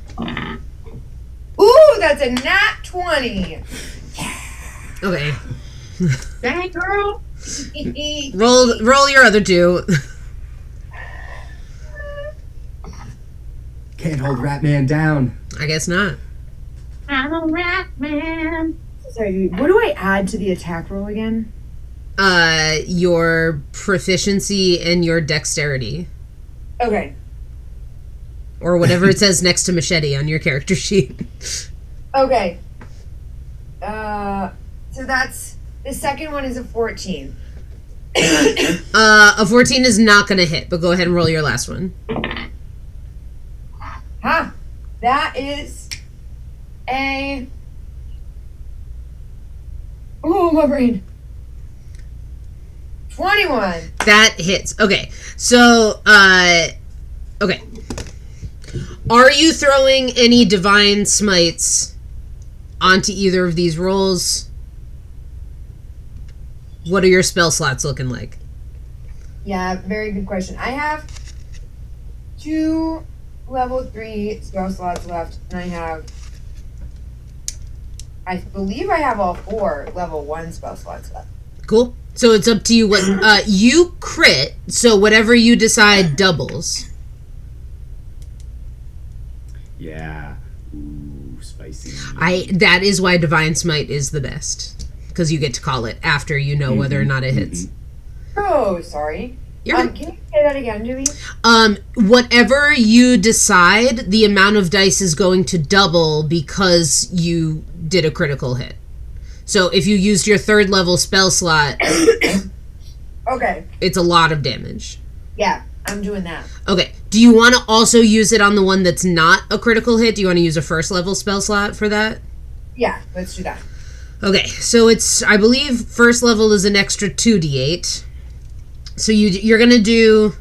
Ooh, that's a nat 20. Okay. Dang, girl! Roll your other two. Can't hold Ratman down. I guess not. I'm a rat man. Sorry, what do I add to the attack roll again? Your proficiency and your dexterity. Okay. Or whatever it says next to machete on your character sheet. Okay. So that's the second one is a 14. A 14 is not going to hit, but go ahead and roll your last one. Huh. That is a. Oh, my brain. 21. That hits. Okay. So, okay. Are you throwing any divine smites onto either of these rolls? What are your spell slots looking like? Yeah, very good question. I have 2 level 3 spell slots left, and I believe I have all 4 level 1 spell slots left. Cool. So it's up to you what you crit, so whatever you decide doubles. Yeah. Ooh, spicy. That is why divine smite is the best, because you get to call it after you know whether or not it hits. Oh, sorry. You're Can you say that again, Jimmy? Whatever you decide, the amount of dice is going to double because you did a critical hit. So if you used your 3rd level spell slot, Okay. it's a lot of damage. Yeah, I'm doing that. Okay. Do you want to also use it on the one that's not a critical hit? Do you want to use a 1st level spell slot for that? Yeah, let's do that. Okay, so it's, I believe 1st level is an extra 2d8. So you're going to do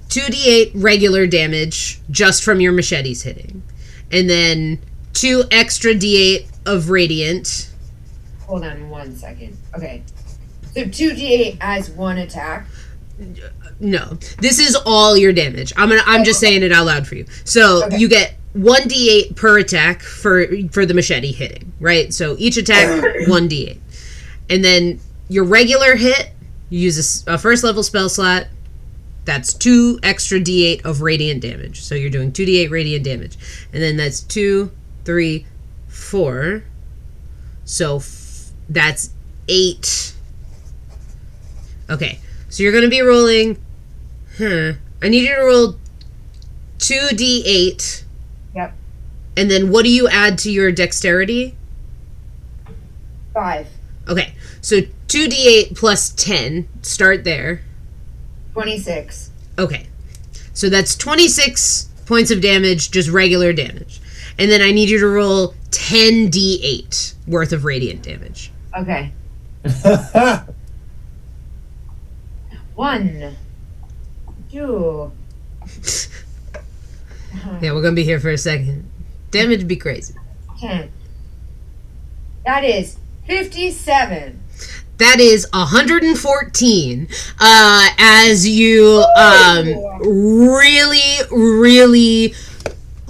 2d8 regular damage just from your machetes hitting. And then 2 extra d8 of radiant. Hold on 1 second. Okay. So 2d8 as 1 attack. No, this is all your damage. I'm just saying it out loud for you. So Okay. you get 1d8 per attack for the machete hitting, right? So each attack 1d8, and then your regular hit, you use a 1st level spell slot. That's 2 extra d8 of radiant damage. So you're doing 2d8 radiant damage, and then that's 2, 3, 4. So that's 8. Okay, so you're gonna be rolling. I need you to roll 2d8. Yep. And then what do you add to your dexterity? 5. Okay, so 2d8 plus 10. Start there. 26. Okay, so that's 26 points of damage, just regular damage. And then I need you to roll 10d8 worth of radiant damage. Okay. 1, 2. Yeah, we're gonna be here for a second. Damage would be crazy. 10. That is 57. That is 114. As you really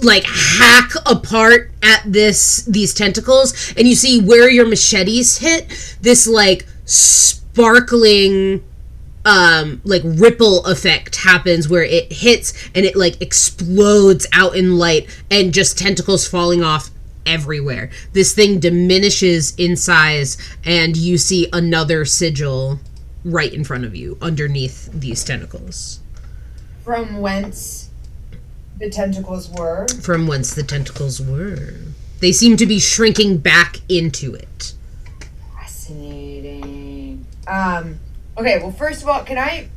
like hack apart at these tentacles, and you see where your machetes hit, this like sparkling like ripple effect happens where it hits and it like explodes out in light and just tentacles falling off everywhere. This thing diminishes in size and you see another sigil right in front of you underneath these tentacles. From whence the tentacles were. From whence the tentacles were. They seem to be shrinking back into it. Fascinating. Okay, well, first of all, can I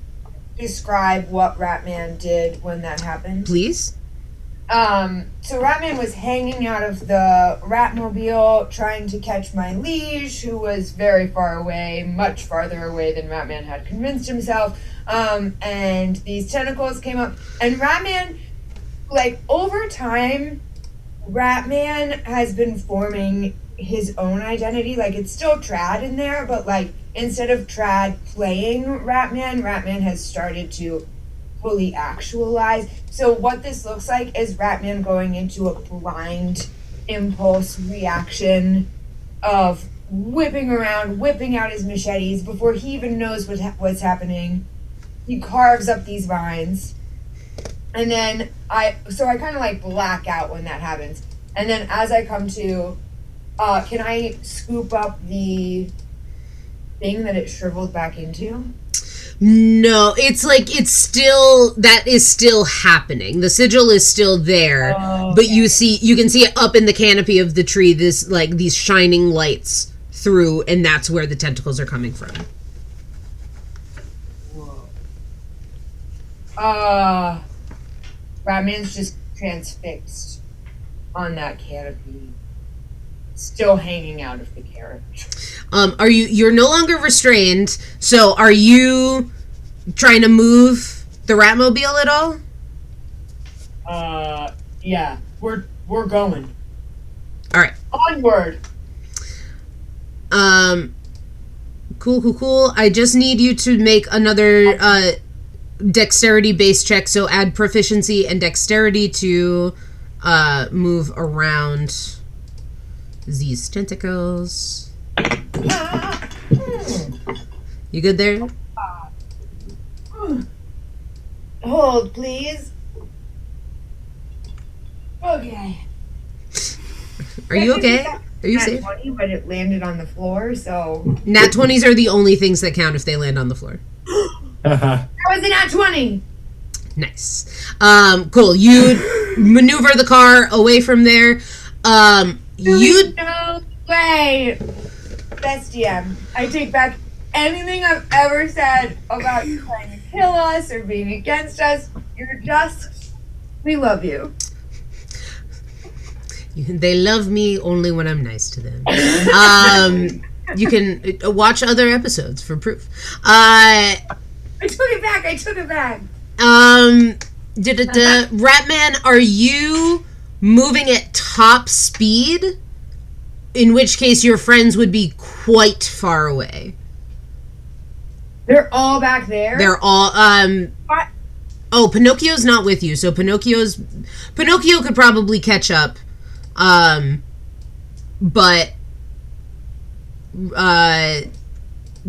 describe what Ratman did when that happened? Please? So Ratman was hanging out of the Ratmobile trying to catch my liege, who was very far away, much farther away than Ratman had convinced himself. And these tentacles came up. And Ratman, like, over time, Ratman has been forming his own identity. Like, it's still Trad in there, but, like, instead of Trad playing Ratman, Ratman has started to fully actualize. So what this looks like is Ratman going into a blind impulse reaction of whipping around, whipping out his machetes before he even knows what's happening. He carves up these vines. And then I kind of like black out when that happens. And then as I come to, can I scoop up the thing that it shriveled back into? No, it's like that is still happening. The sigil is still there, but you can see it up in the canopy of the tree, this like these shining lights through, and that's where the tentacles are coming from. Whoa. Ratman's just transfixed on that canopy, still hanging out of the carriage. You're no longer restrained, so are you trying to move the Ratmobile at all? Yeah, we're going. Alright. Onward! Cool. I just need you to make another, dexterity-based check, so add proficiency and dexterity to, move around these tentacles. You good there? Hold, please. Okay. Are you okay? Are you Nat safe? 20, but it landed on the floor, so... Nat 20s are the only things that count if they land on the floor. That was a nat 20! Nice. Cool. You maneuver the car away from there. No way! best DM. I take back anything I've ever said about you trying to kill us or being against us. We love you. They love me only when I'm nice to them. You can watch other episodes for proof. I took it back. Ratman, are you moving at top speed? In which case your friends would be quite far away. They're all back there? They're all, What? Oh, Pinocchio's not with you, so Pinocchio could probably catch up. But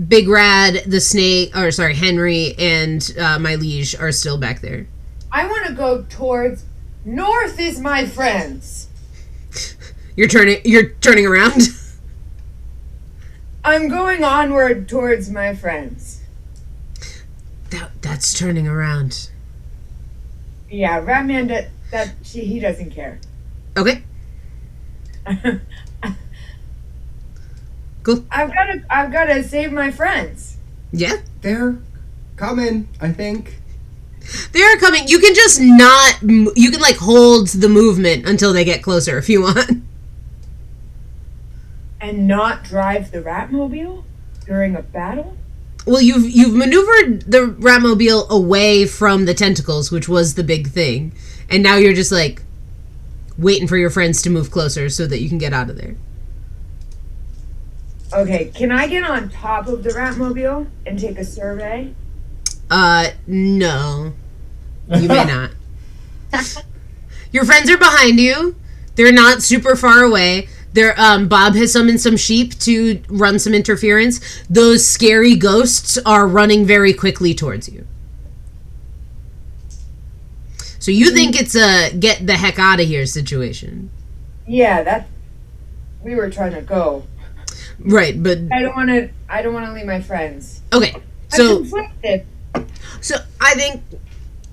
Big Rad, the snake, Henry and my liege are still back there. I want to go towards north is my friends. You're turning around? I'm going onward towards my friends. That's turning around. Yeah, Ratman, he doesn't care. Okay. Cool. I've gotta save my friends. Yeah. They're coming, I think. They are coming. You can just not... You can, hold the movement until they get closer if you want. And not drive the Ratmobile during a battle? Well, you've maneuvered the Ratmobile away from the tentacles, which was the big thing. And now you're just, waiting for your friends to move closer so that you can get out of there. Okay, can I get on top of the Ratmobile and take a survey? No. You may not. Your friends are behind you. They're not super far away. Bob has summoned some sheep to run some interference. Those scary ghosts are running very quickly towards you. So you think it's a get the heck out of here situation. Yeah, we were trying to go. Right, but I don't want to leave my friends. Okay. I'm conflicted. So I think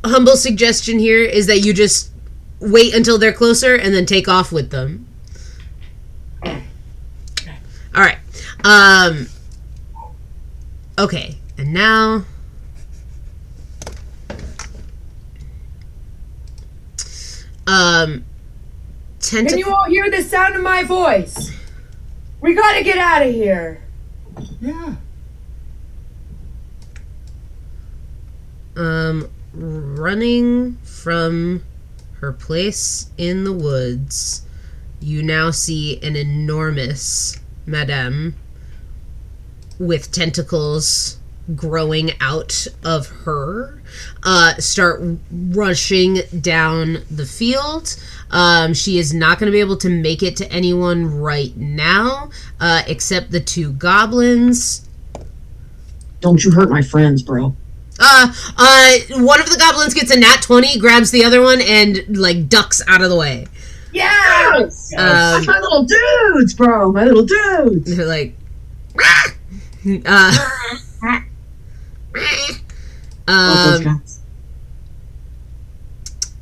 a humble suggestion here is that you just wait until they're closer and then take off with them. All right. Okay, and now Can you all hear the sound of my voice? We gotta get out of here. Yeah. Running from her place in the woods, you now see an enormous madame with tentacles growing out of her start rushing down the field. She is not going to be able to make it to anyone right now, except the two goblins. Don't you hurt my friends, bro. One of the goblins gets a nat 20, grabs the other one, and, ducks out of the way. Yes! That's my little dudes, bro. My little dudes. They're like...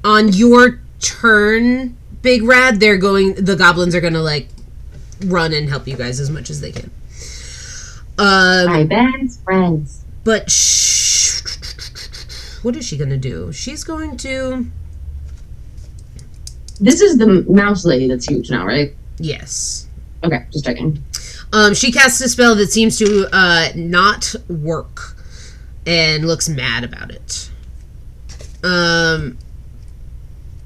on your turn, Big Rad, the goblins are gonna, run and help you guys as much as they can. My best friends. But what is she gonna do? She's going to... This is the mouse lady that's huge now, right? Yes. Okay, just checking. She casts a spell that seems to not work and looks mad about it.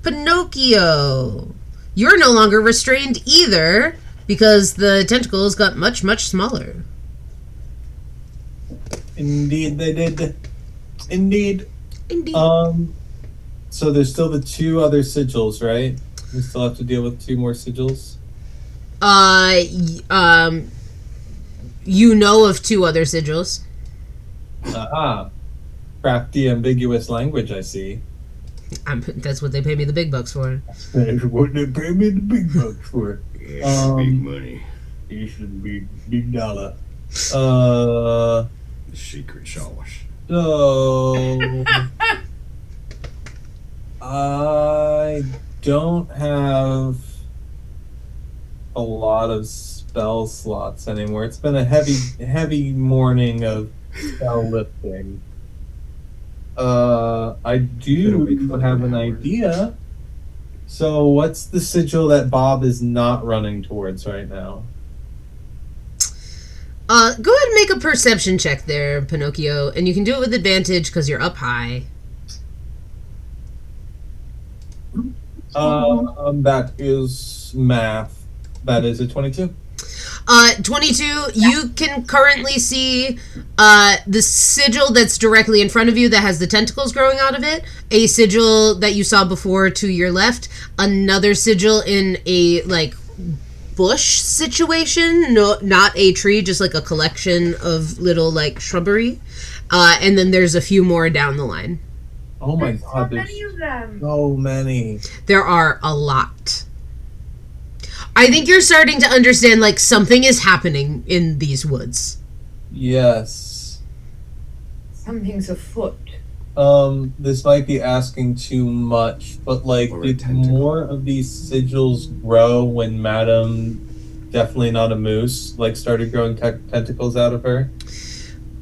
Pinocchio, you're no longer restrained either because the tentacles got much, much smaller. Indeed, they did. Indeed. So there's still the two other sigils, right? We still have to deal with two more sigils. You know of two other sigils. Crafty, ambiguous language, I see. That's what they pay me the big bucks for. That's what they pay me the big bucks for. Big money. It's a big dollar. Secret sauce. So I don't have a lot of spell slots anymore. It's been a heavy morning of spell lifting. I do have an idea. So what's the sigil that Bob is not running towards right now? Go ahead and make a perception check there, Pinocchio, and you can do it with advantage because you're up high. That is math. That is a 22. 22, you can currently see the sigil that's directly in front of you that has the tentacles growing out of it, a sigil that you saw before to your left, another sigil in a, like, bush situation, no, not a tree, just like a collection of little, like, shrubbery, and then there's a few more down the line. Oh my There's god, so there's many of them. so many. There are a lot. I think you're starting to understand, like, something is happening in these woods. Yes. Something's afoot. This might be asking too much, but like, Or a did tentacle. more of these sigils grow when Madame, definitely not a moose, like started growing tentacles out of her?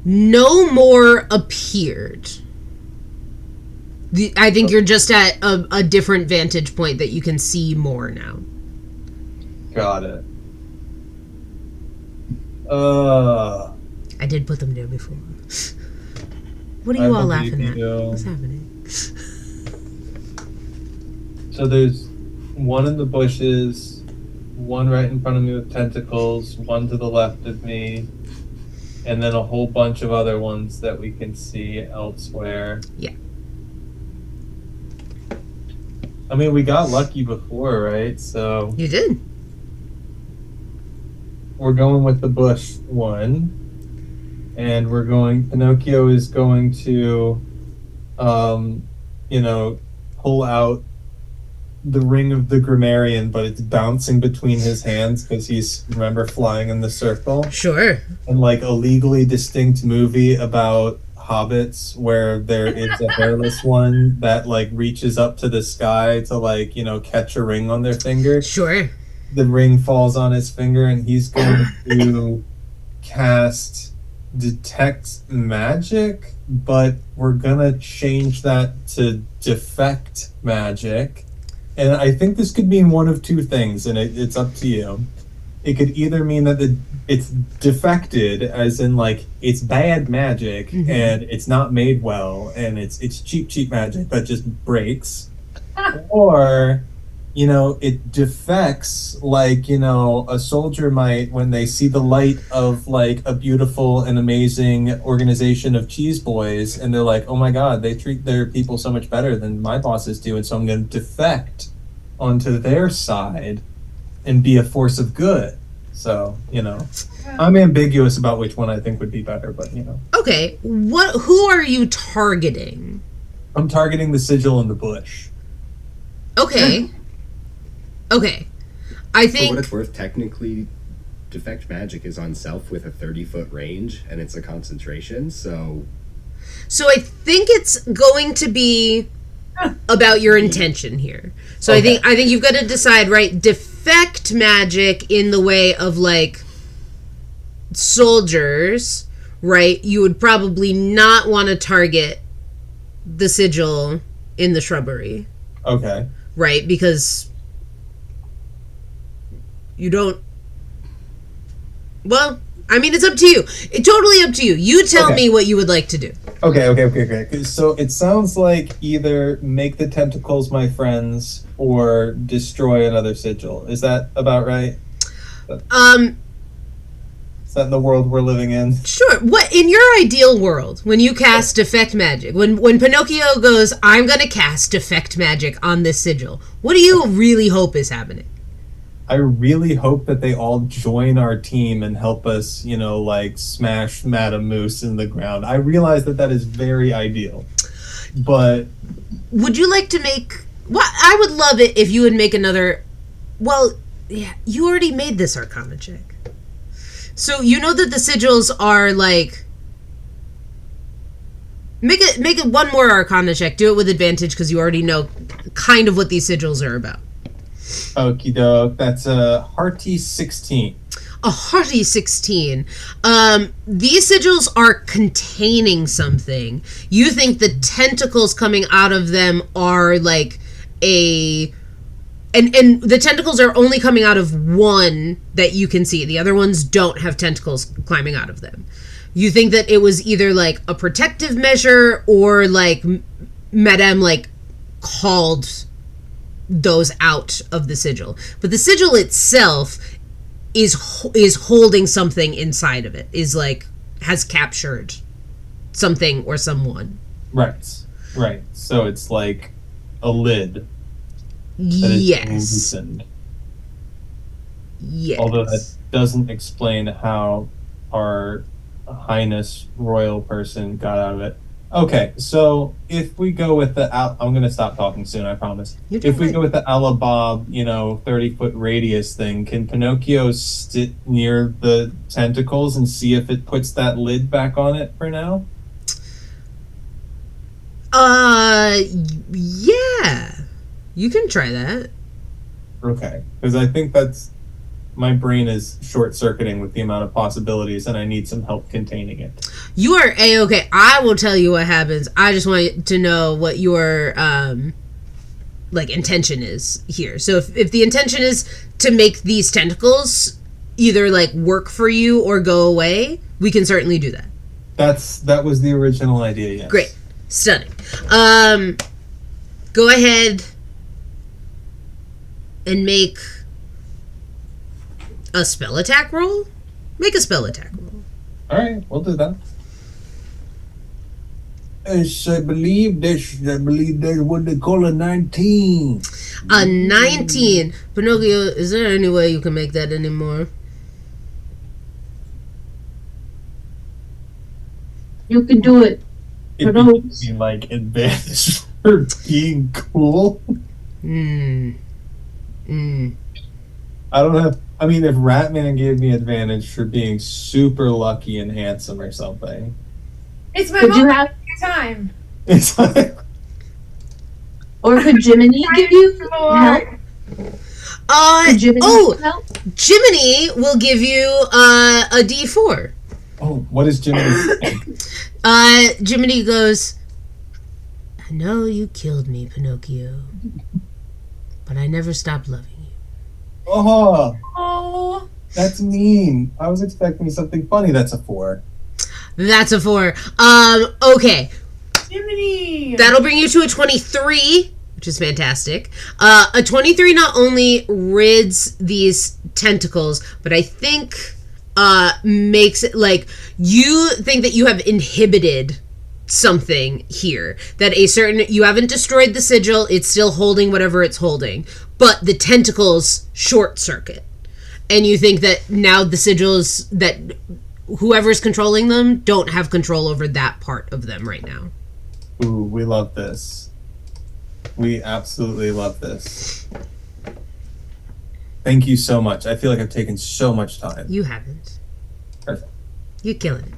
No more appeared. I think you're just at a different vantage point that you can see more now. Got it. I did put them there before. What are I you all believe laughing at? you. What's happening? So there's one in the bushes, one right in front of me with tentacles, one to the left of me, and then a whole bunch of other ones that we can see elsewhere. Yeah. I mean, we got lucky before, right? So You did. we're going with the bush one. And Pinocchio is going to, pull out the ring of the grammarian, but it's bouncing between his hands because he's, remember, flying in the circle. Sure. And like a legally distinct movie about hobbits where there is a hairless one that like reaches up to the sky to like, catch a ring on their finger. Sure. The ring falls on his finger and he's going to cast detect magic, but we're gonna change that to defect magic. And I think this could mean one of two things, and it's up to you. It could either mean that it's defected, as in like it's bad magic and it's not made well, and it's cheap magic that just breaks, or it defects like, a soldier might when they see the light of like a beautiful and amazing organization of cheese boys and they're like, oh my god, they treat their people so much better than my bosses do, and so I'm going to defect onto their side and be a force of good. So, I'm ambiguous about which one I think would be better, but Okay. Who are you targeting? I'm targeting the sigil in the bush. Okay. Okay. I For think what it's worth, technically, defect magic is on self with a 30-foot range, and it's a concentration, so... So I think it's going to be about your intention here. So Okay. I think you've got to decide, right? Defect magic in the way of like soldiers, right? You would probably not want to target the sigil in the shrubbery, Okay. right? Because you don't. Well, I mean, it's up to you. It's totally up to you. You tell Okay. me what you would like to do. Okay. So it sounds like either make the tentacles my friends or destroy another sigil. Is that about right? Is that in the world we're living in? Sure. What in your ideal world, when you cast defect magic, when Pinocchio goes, I'm gonna cast defect magic on this sigil, what do you really hope is happening? I really hope that they all join our team and help us, like smash Madame Moose in the ground. I realize that is very ideal, but Would you like to make? Well, I would love it if you would make another. Well, yeah, you already made this Arcana check, so you know that the sigils are like. Make it one more Arcana check. Do it with advantage because you already know kind of what these sigils are about. okie doke. That's a hearty 16. A hearty 16. These sigils are containing something. You think the tentacles coming out of them are like a... And the tentacles are only coming out of one that you can see. The other ones don't have tentacles climbing out of them. You think that it was either like a protective measure or like Madame like called those out of the sigil. But the sigil itself is holding something inside of it. Is like has captured something or someone. Right. So it's like a lid. Yes. Loosened. Yes. Although that doesn't explain how our Highness royal person got out of it. Okay, so if we go with the I'm gonna stop talking soon, I promise. If we go with the Alabob, 30-foot radius thing, can Pinocchio sit near the tentacles and see if it puts that lid back on it for now? Yeah. You can try that. Okay, because I think that's... My brain is short-circuiting with the amount of possibilities, and I need some help containing it. You are A-okay. I will tell you what happens. I just want to know what your, intention is here. So if the intention is to make these tentacles either, work for you or go away, we can certainly do that. That was the original idea, yes. Great. Stunning. Go ahead and make a spell attack roll? Make a spell attack roll. Alright, we'll do that. Yes, I believe there's what they call a 19. A 19. Pinocchio, is there any way you can make that anymore? You can do it. It gives me advantage for being cool. I don't know. I mean, if Ratman gave me advantage for being super lucky and handsome or something. It's my Could you moment have, of time. It's like... Or could Jiminy give you help? Could Jiminy help? Jiminy will give you a D4. Oh, what is Jiminy? Jiminy goes, I know you killed me, Pinocchio, but I never stopped loving you. Oh, that's mean. I was expecting something funny. That's a 4. That's a 4. Okay. Jiminy! That'll bring you to a 23, which is fantastic. A 23 not only rids these tentacles, but I think makes it you think that you have inhibited something here. That you haven't destroyed the sigil, it's still holding whatever it's holding, but the tentacles short circuit. And you think that now the sigils, that whoever's controlling them don't have control over that part of them right now. Ooh, we love this. We absolutely love this. Thank you so much. I feel like I've taken so much time. You haven't. Perfect. You're killing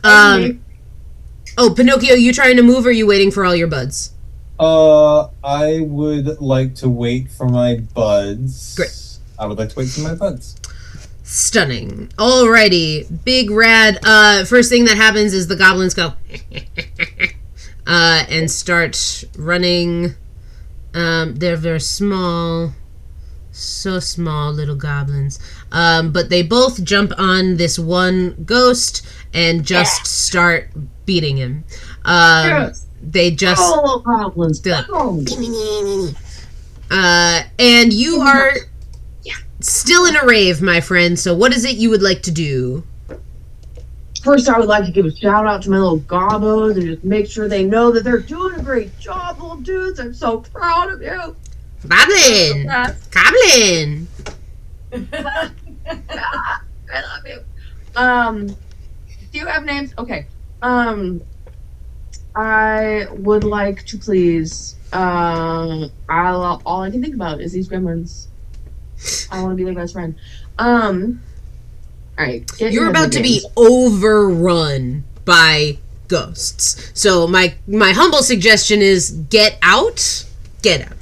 it. Oh, Pinocchio, you trying to move or are you waiting for all your buds? I would like to wait for my buds. Great. I would like to wait for my buds. Stunning. Alrighty. Big rad. First thing that happens is the goblins go and start running. They're very small. So small, little goblins. But they both jump on this one ghost and just start beating him. They just... Oh, goblins. And you are still in a rave, my friend. So what is it you would like to do? First, I would like to give a shout out to my little gobbos and just make sure they know that they're doing a great job, little dudes. I'm so proud of you. Goblin! Goblin! I love you. Do you have names? Okay. I would like to please. All I can think about is these gremlins. I want to be their best friend. All right. You're about to be overrun by ghosts. So my humble suggestion is get out. Get out.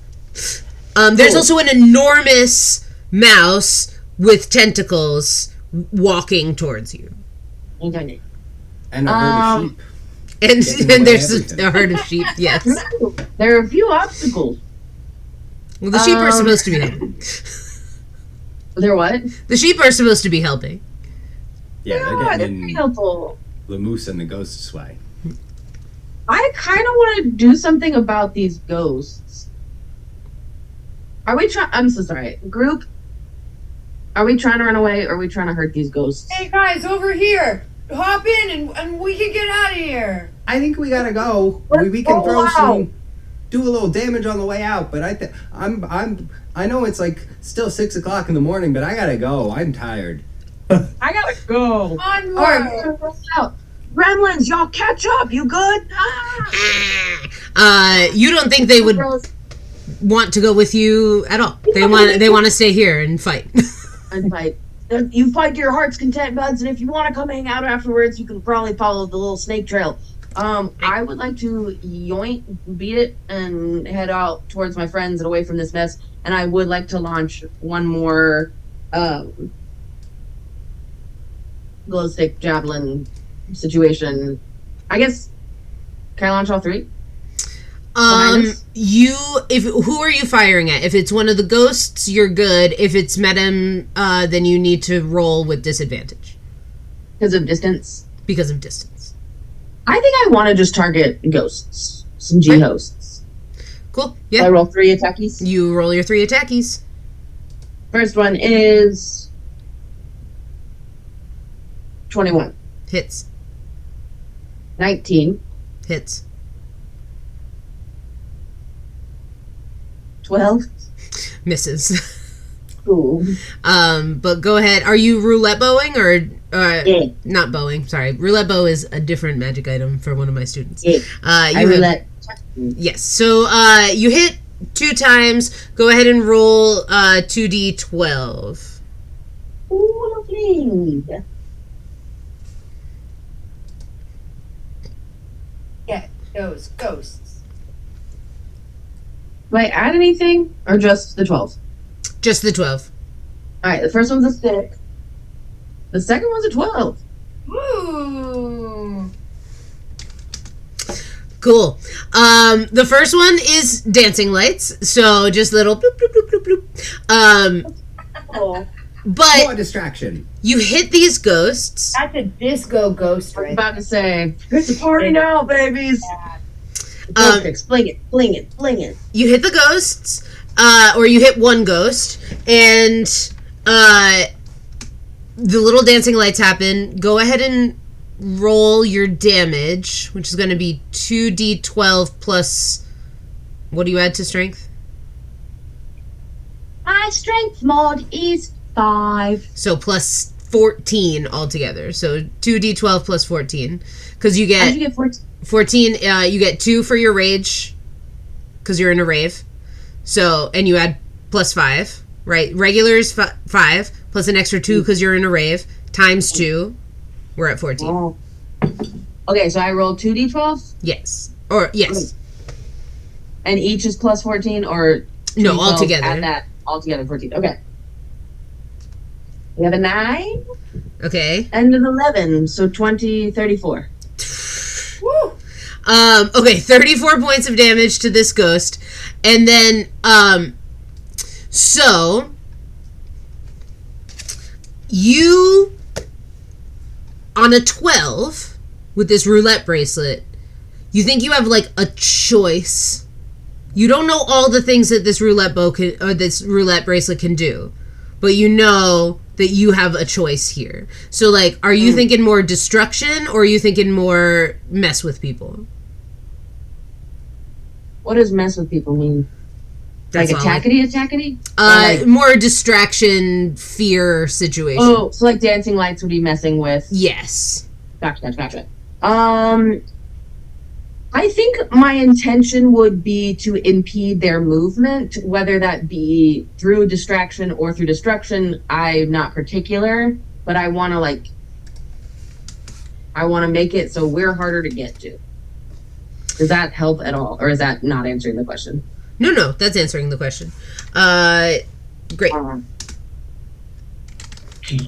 There's also an enormous mouse with tentacles walking towards you. Okay. And a herd of sheep. And, Getting and away there's everything. a herd of sheep, yes. There are a few obstacles. Well, the sheep are supposed to be helping. There what? The sheep are supposed to be helping. Yeah, they're they're getting pretty in helpful. the moose and the ghost's way. I kind of want to do something about these ghosts. Are we trying? I'm so sorry. Group, are we trying to run away or are we trying to hurt these ghosts? Hey guys, over here! Hop in and we can get out of here. I think we gotta go. We can throw do a little damage on the way out, but I know it's like still 6 o'clock in the morning, but I gotta go. I'm tired. I gotta go. Onward! Alright, out. Gremlins, y'all catch up. You good? You don't think they would want to go with you at all. They want to stay here and fight. And fight. You fight to your heart's content, buds, and if you want to come hang out afterwards, you can probably follow the little snake trail. I would like to yoink, beat it, and head out towards my friends and away from this mess. And I would like to launch one more glow stick javelin situation. I guess. Can I launch all three? Who are you firing at? If it's one of the ghosts, you're good. If it's Madam, then you need to roll with disadvantage. Because of distance? Because of distance. I think I want to just target ghosts. Some G-hosts. Cool. Yeah. I roll 3 attackies. You roll your 3 attackies. First one is 21. Hits. 19. Hits. 12. Misses. Cool. But go ahead. Are you roulette bowing or Yeah. not bowing? Sorry, roulette bow is a different magic item for one of my students. Yeah. I roulette. Yes. So you hit 2 times. Go ahead and roll 2d12. Ooh, lovely. Get those ghosts. Do I add anything or just the 12? Just the 12. All right. The first one's a 6. The second one's a 12. Ooh. Cool. The first one is dancing lights, so just little bloop bloop bloop bloop bloop. Oh. But More distraction. you hit these ghosts. That's a disco ghost I was right about to say. It's a party now, babies. Fling it, fling it, fling it. You hit the ghosts, or you hit one ghost, and the little dancing lights happen. Go ahead and roll your damage, which is going to be 2d12 plus. What do you add to strength? My strength mod is 5. So plus 14 altogether. So 2d12 plus 14, because you How'd get you get 14? 14. You get 2 for your rage, because you're in a rave. So, and you add plus 5, right? Regular is 5 plus an extra 2 because you're in a rave times 2. We're at 14. Oh. Okay, so I rolled 2d12, Yes. Or yes. and each is plus 14, or No, 2d12, altogether. Add that altogether 14. Okay. We have a 9 Okay. and an 11, so 20, 34. Woo! Okay, 34 points of damage to this ghost. And then so you on a 12 with this roulette bracelet, you think you have like a choice. You don't know all the things that this roulette bow can, or this roulette bracelet can do, but you know that you have a choice here. So like, are you thinking more destruction, or are you thinking more mess with people? What does mess with people mean? That's like all I- attackity? more distraction, fear situation. Oh, so like dancing lights would be messing with. Yes. Gotcha. I think my intention would be to impede their movement, whether that be through distraction or through destruction. I'm not particular, but I want to make it so we're harder to get to. Does that help at all, or is that not answering the question? No, that's answering the question. Great.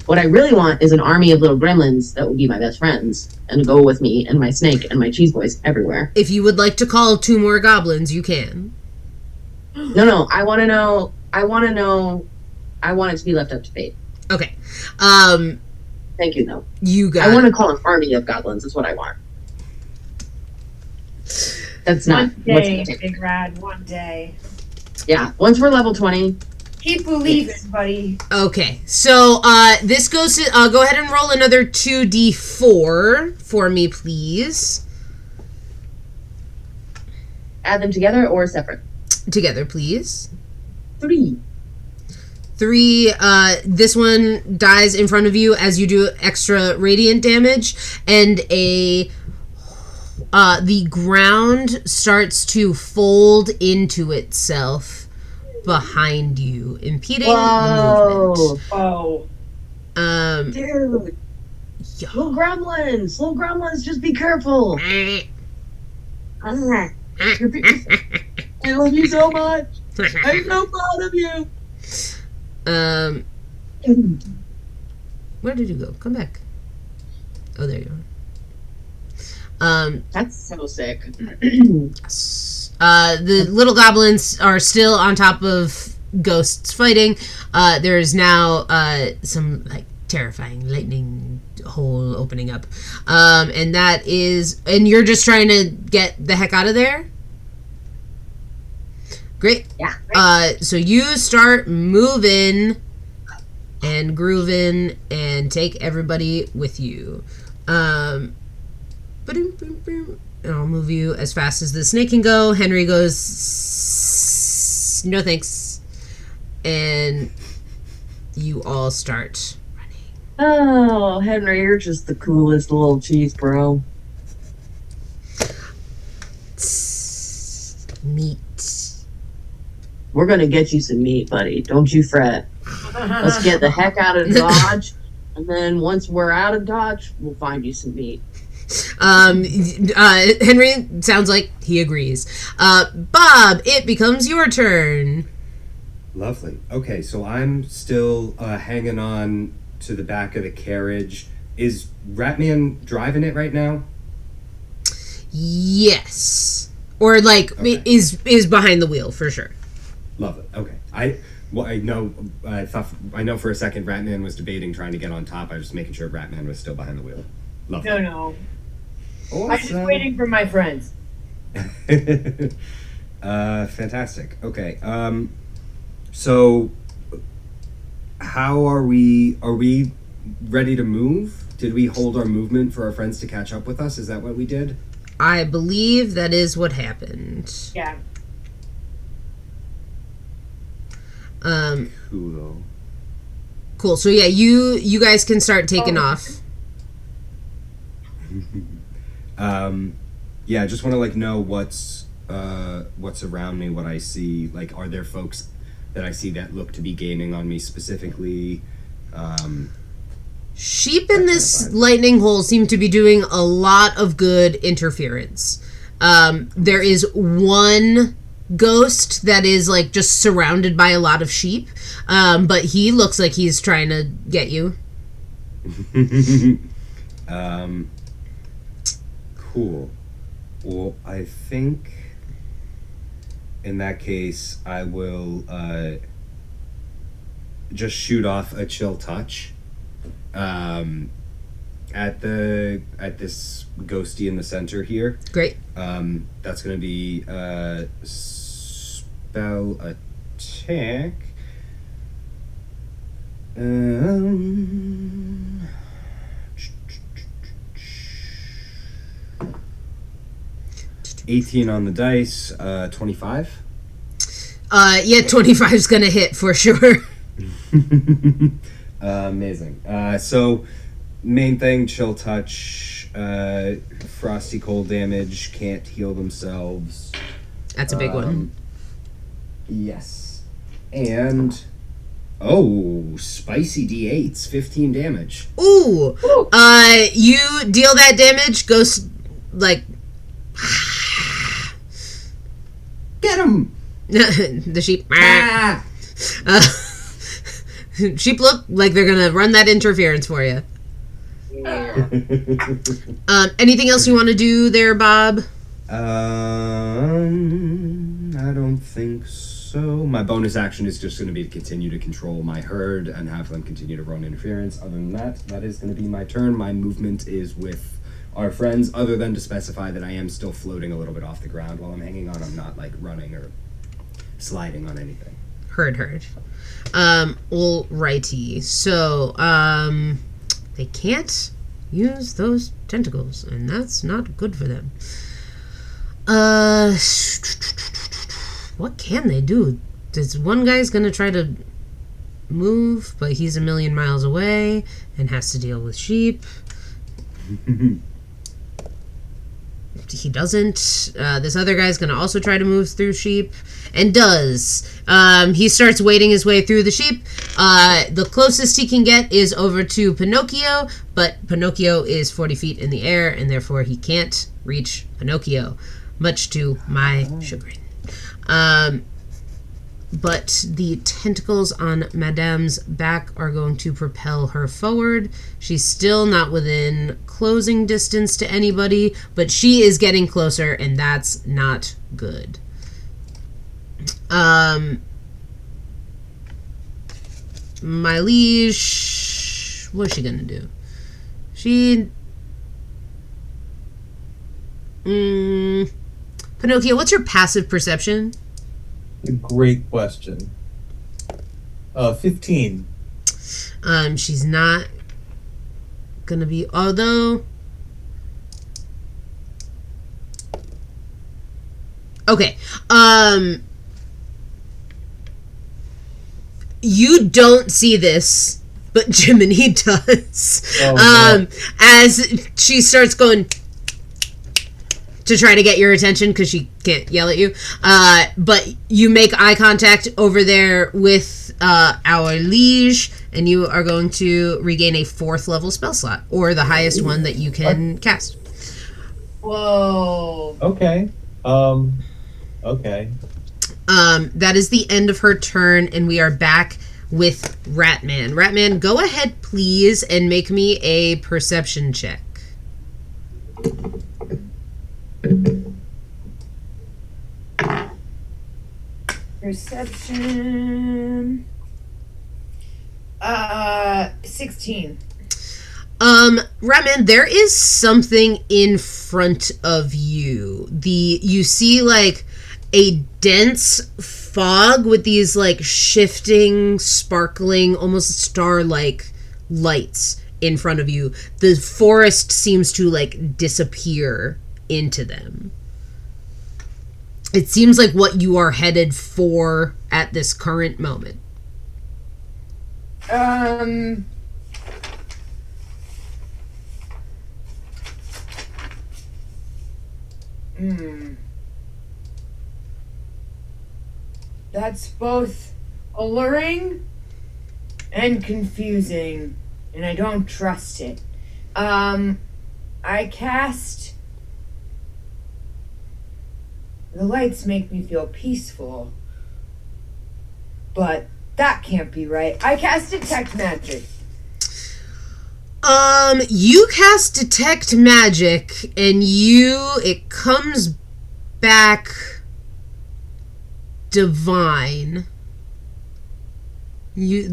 What I really want is an army of little gremlins that will be my best friends and go with me and my snake and my cheese boys everywhere. If you would like to call 2 more goblins, you can. No, I want to know. I want it to be left up to fate. Okay. Thank you, though. You got I want to call an army of goblins. Is what I want. That's not. One what's day, gonna take. Big Rad, one day. Yeah, once we're level 20. Keep believing, buddy. Okay, so this goes to go ahead and roll another 2d4 for me, please. Add them together or separate? Together, please. 3. 3. This one dies in front of you as you do extra radiant damage, and the ground starts to fold into itself behind you, impeding movement. Oh. Dude. Yeah. Little gremlins, just be careful. I love you so much. I'm so proud of you. Where did you go? Come back. Oh, there you are. That's so sick. The little goblins are still on top of ghosts fighting. There is now some like terrifying lightning hole opening up, and that is, and you're just trying to get the heck out of there. Great. Yeah. So you start moving and grooving and take everybody with you. And I'll move you as fast as the snake can go. Henry goes, no thanks. And you all start running. Oh, Henry, you're just the coolest little cheese bro. Meat. We're gonna get you some meat, buddy. Don't you fret. Let's get the heck out of Dodge, and then once we're out of Dodge, we'll find you some meat. Henry sounds like he agrees. Bob, it becomes your turn. Lovely. Okay, so I'm still hanging on to the back of the carriage. Is Ratman driving it right now? Yes. Or like Okay. is behind the wheel for sure. Lovely. Okay. I know for a second Ratman was debating trying to get on top. I was just making sure Ratman was still behind the wheel. Lovely. No. I'm just waiting for my friends. Fantastic. Okay. So how are we ready to move? Did we hold our movement for our friends to catch up with us? Is that what we did? I believe that is what happened. Yeah. Cool. So yeah, you guys can start taking off. Yeah, I just want to like know what's around me, what I see. Like, are there folks that I see that look to be gaining on me specifically? Sheep in this lightning hole seem to be doing a lot of good interference. There is one ghost that is like just surrounded by a lot of sheep, but he looks like he's trying to get you. Cool. Well, I think in that case I will just shoot off a chill touch at this ghosty in the center here. Great. That's gonna be spell attack. 18 on the dice, 25. Yeah, 25 is gonna hit for sure. Amazing. So, main thing, chill touch, frosty cold damage, can't heal themselves. That's a big one. Yes. And, spicy D8s, 15 damage. Ooh. You deal that damage, ghost, like... Get him! the sheep. Ah! Sheep look like they're gonna run that interference for you. Yeah. Anything else you want to do there, Bob? I don't think so. My bonus action is just going to be to continue to control my herd and have them continue to run interference. Other than that, that is going to be my turn. My movement is with our friends, other than to specify that I am still floating a little bit off the ground while I'm hanging on. I'm not, like, running or sliding on anything. Heard. Alrighty. So, they can't use those tentacles, and that's not good for them. What can they do? This one guy's gonna try to move, but he's a million miles away and has to deal with sheep. He doesn't. This other guy's gonna also try to move through sheep, and does. He starts wading his way through the sheep. The closest he can get is over to Pinocchio, but Pinocchio is 40 feet in the air, and therefore he can't reach Pinocchio, much to my chagrin. But the tentacles on Madame's back are going to propel her forward. She's still not within closing distance to anybody, but she is getting closer, and that's not good. My liege, what's she gonna do? Pinocchio, what's your passive perception? Great question. 15. She's not gonna be, although... Okay, you don't see this, but Jiminy does. Oh, as she starts going to try to get your attention because she can't yell at you. But you make eye contact over there with our liege, and you are going to regain a 4th level spell slot, or the highest one that you can cast. Whoa. Okay. Okay. That is the end of her turn, and we are back with Ratman. Ratman, go ahead, please, and make me a perception check. Perception. 16. Ratman, there is something in front of you. You see, like, a dense fog with these, like, shifting, sparkling, almost star-like lights in front of you. The forest seems to, like, disappear into them. It seems like what you are headed for at this current moment. That's both alluring and confusing, and I don't trust it. I cast... The lights make me feel peaceful, but that can't be right. I cast Detect Magic. You cast Detect Magic, and it comes back divine. You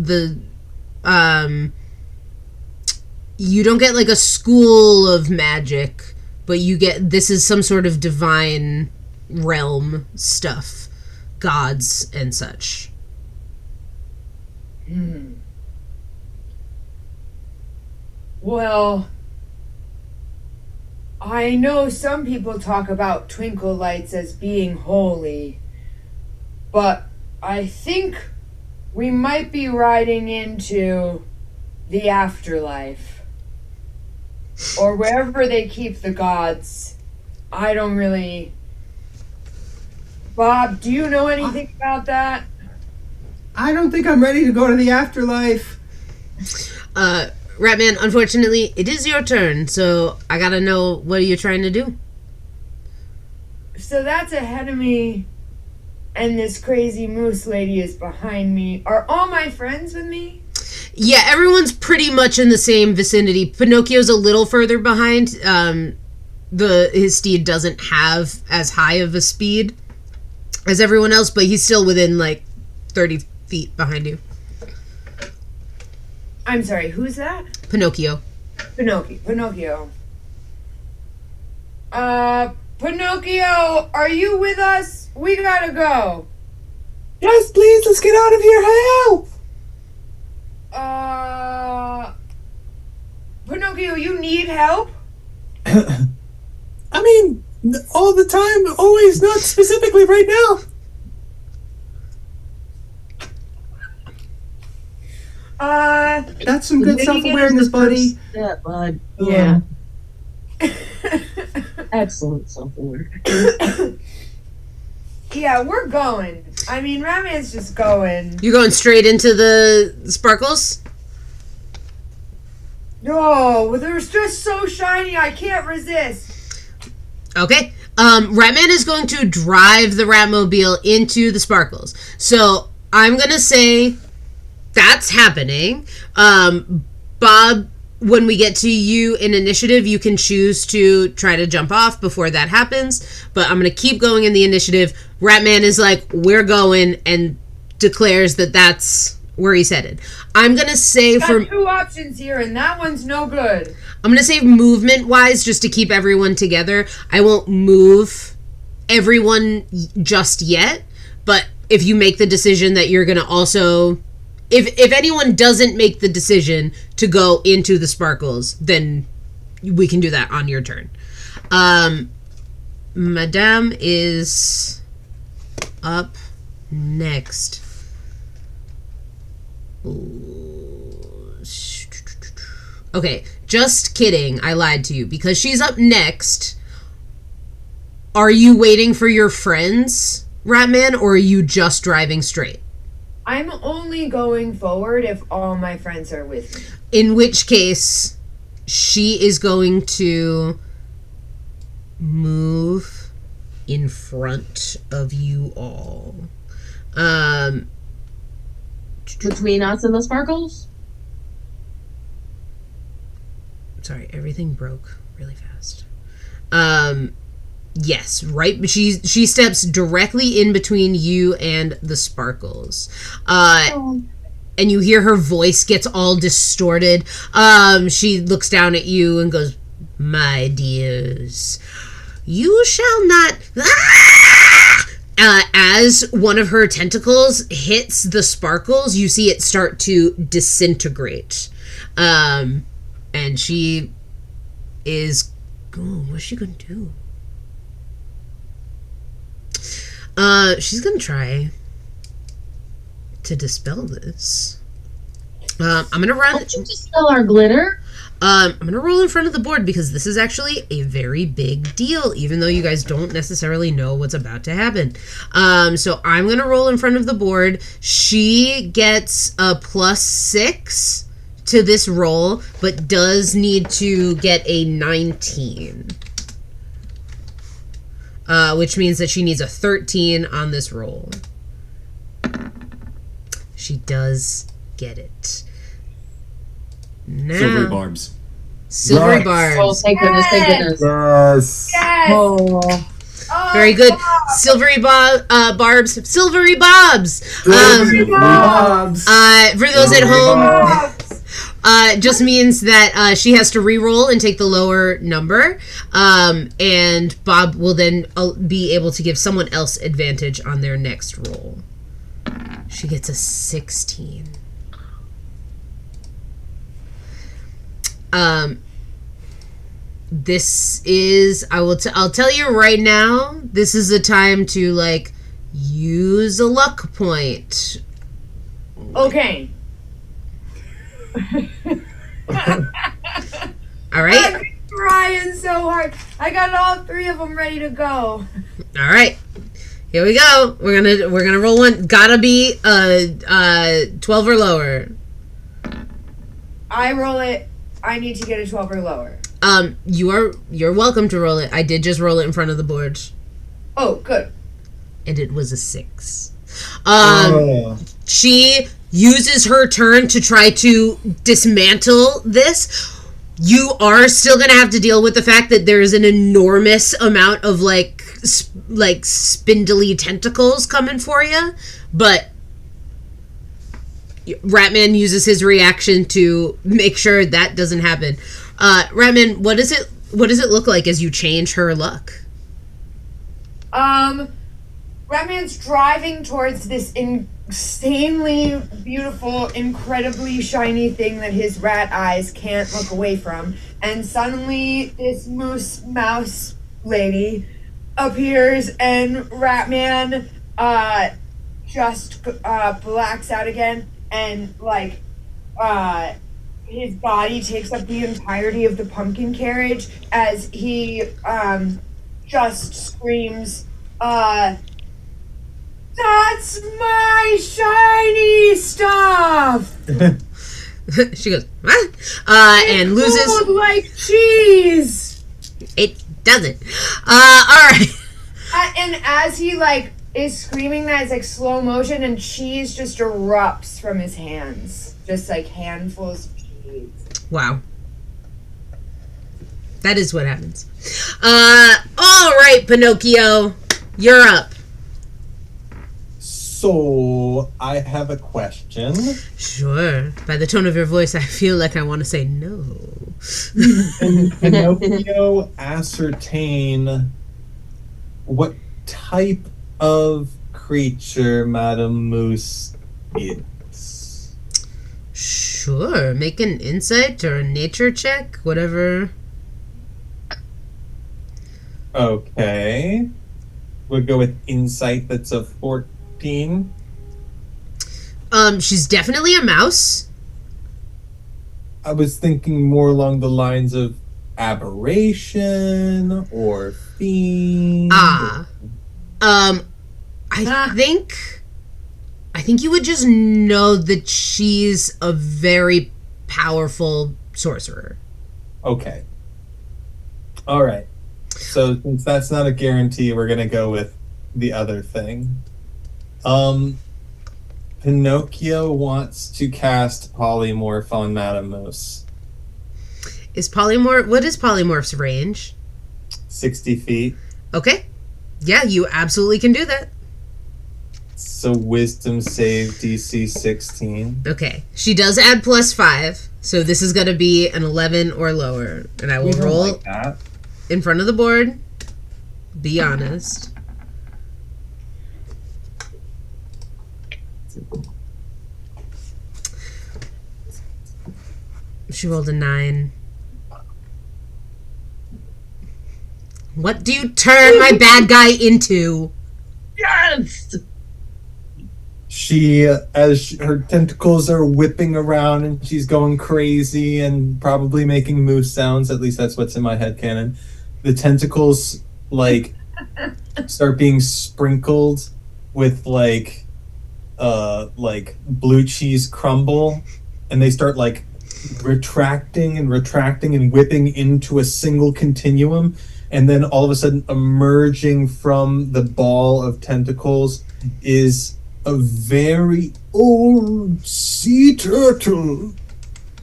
don't get, like, a school of magic, but this is some sort of divine realm stuff, gods and such. Well, I know some people talk about twinkle lights as being holy, but I think we might be riding into the afterlife, or wherever they keep the gods. I don't really... Bob, do you know anything about that? I don't think I'm ready to go to the afterlife. Ratman, unfortunately, it is your turn, so I gotta know, what are you trying to do? So that's ahead of me, and this crazy moose lady is behind me. Are all my friends with me? Yeah, everyone's pretty much in the same vicinity. Pinocchio's a little further behind. His steed doesn't have as high of a speed as everyone else, but he's still within like 30 feet behind you. I'm sorry, who's that? Pinocchio. Pinocchio. Pinocchio, are you with us? We gotta go. Yes, please, let's get out of here. Help! Pinocchio, you need help? I mean, all the time, always, not specifically right now. That's some good self-awareness, buddy. Yeah, bud. Yeah. Excellent self-awareness. Yeah, we're going. I mean, Ratman's just going. You going straight into the sparkles? No, they're just so shiny, I can't resist. Okay. Ratman is going to drive the Ratmobile into the sparkles. So I'm gonna say that's happening. Bob, when we get to you in initiative, you can choose to try to jump off before that happens. But I'm gonna keep going in the initiative. Ratman is like, we're going, and declares that that's where he's headed. I'm gonna say Got two options here, and that one's no good. I'm gonna say movement-wise, just to keep everyone together. I won't move everyone just yet, but if you make the decision that you're gonna also, if anyone doesn't make the decision to go into the sparkles, then we can do that on your turn. Madame is up next. Okay, just kidding. I lied to you because she's up next. Are you waiting for your friends, Ratman, or are you just driving straight? I'm only going forward if all my friends are with me. In which case, she is going to move in front of you all. Between us and the sparkles? Sorry, everything broke really fast. Yes, right. She steps directly in between you and the sparkles. And you hear her voice gets all distorted. She looks down at you and goes, "My dears, you shall not..." As one of her tentacles hits the sparkles, you see it start to disintegrate. And she is... Oh, what's she gonna do? She's gonna try to dispel this. I'm gonna run... Don't you dispel our glitter? I'm gonna roll in front of the board because this is actually a very big deal, even though you guys don't necessarily know what's about to happen. So I'm gonna roll in front of the board. She gets a +6 to this roll, but does need to get a 19. Which means that she needs a 13 on this roll. She does get it. Now, Silvery barbs. Silvery Yes. barbs. Oh, thank goodness, thank goodness. Yes. Yes! Oh. Oh, Very good. Bob! Silvery barbs. Silvery bobs. Silvery bobs. For those at home, Bobs! just means that she has to re-roll and take the lower number. And Bob will then be able to give someone else advantage on their next roll. She gets a 16. This is, I'll tell you right now, this is a time to, like, use a luck point. Okay. All right? I'm trying so hard. I got all 3 of them ready to go. All right. Here we go. We're gonna roll one. Gotta be 12 or lower. I roll it. I need to get a 12 or lower. You're welcome to roll it. I did just roll it in front of the board. Oh, good. and it was a 6. She uses her turn to try to dismantle this. You are still gonna have to deal with the fact that there's an enormous amount of like spindly tentacles coming for you, but Ratman uses his reaction to make sure that doesn't happen. Ratman, what does it look like as you change her luck? Ratman's driving towards this insanely beautiful, incredibly shiny thing that his rat eyes can't look away from. And suddenly this mouse lady appears and Ratman just blacks out again and his body takes up the entirety of the pumpkin carriage as he just screams, "That's my shiny stuff!" She goes, what? And loses. Cold like cheese! It doesn't. Alright. And as he, is screaming that, it's, slow motion, and cheese just erupts from his hands. Just, handfuls of cheese. Wow. That is what happens. Alright, Pinocchio. You're up. So, I have a question. Sure. By the tone of your voice, I feel like I want to say no. Can Pinocchio ascertain what type of creature Madame Moose is? Sure. Make an insight or a nature check, whatever. Okay. We'll go with insight that's a 14. She's definitely a mouse. I was thinking more along the lines of aberration or fiend. I think you would just know that she's a very powerful sorcerer. Okay. All right. So since that's not a guarantee, we're gonna go with the other thing. Pinocchio wants to cast Polymorph on Madame Moose. What is Polymorph's range? 60 feet. Okay. Yeah, you absolutely can do that. So Wisdom save DC 16. Okay. She does add +5, so this is going to be an 11 or lower. And I will roll like that. in front of the board. Be honest. She rolled a 9. What do you turn my bad guy into? Yes! She, her tentacles are whipping around and she's going crazy and probably making moose sounds. At least that's what's in my headcanon. The tentacles, start being sprinkled with, blue cheese crumble. And they start, retracting and whipping into a single continuum. And then all of a sudden, emerging from the ball of tentacles is a very old sea turtle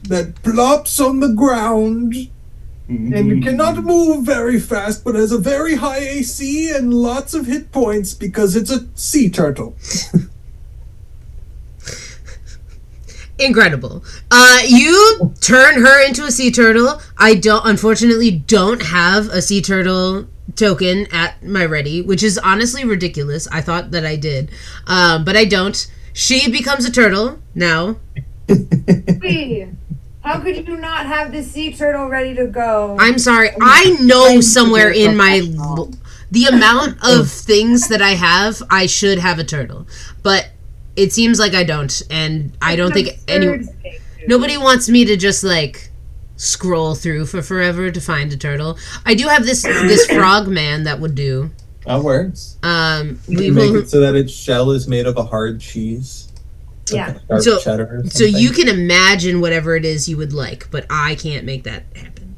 that plops on the ground and cannot move very fast, but has a very high AC and lots of hit points because it's a sea turtle. Incredible. You turn her into a sea turtle. I unfortunately don't have a sea turtle token at my ready, which is honestly ridiculous. I thought that I did, but I don't. She becomes a turtle now. Wait, how could you not have the sea turtle ready to go? I'm sorry. I know somewhere in my the amount of things that I have, I should have a turtle, but it seems like I don't, and I don't think nobody wants me to just scroll through for forever to find a turtle. I do have this frog man that would do. That works. We make it so that its shell is made of a hard cheese. Yeah. So cheddar or so you can imagine whatever it is you would like, but I can't make that happen.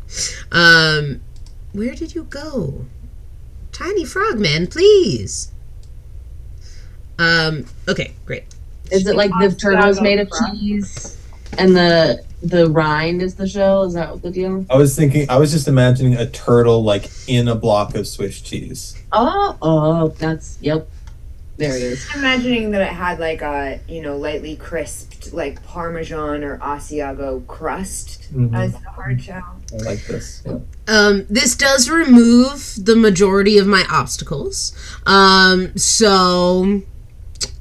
Where did you go? Tiny frog man, please. Okay, great. Is it like the turtle's made of cheese and the rind is the shell? Is that what the deal? I was just imagining a turtle like in a block of Swiss cheese. Oh, that's, yep. There it is. I'm imagining that it had like a, lightly crisped, like Parmesan or Asiago crust as the hard shell. I like this. Yeah. This does remove the majority of my obstacles. So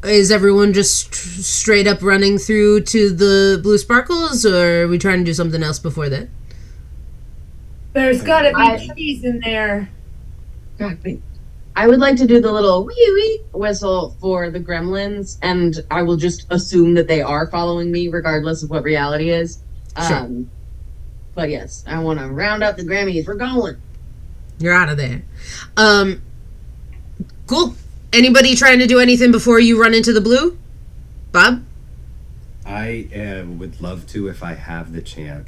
is everyone just straight up running through to the blue sparkles, or are we trying to do something else before that? There's gotta be cheese in there. God, wait. I would like to do the little wee whistle for the gremlins, and I will just assume that they are following me regardless of what reality is. Sure. But yes, I want to round up the Grammys. We're going. You're out of there. Cool. Anybody trying to do anything before you run into the blue? Bob? I would love to, if I have the chance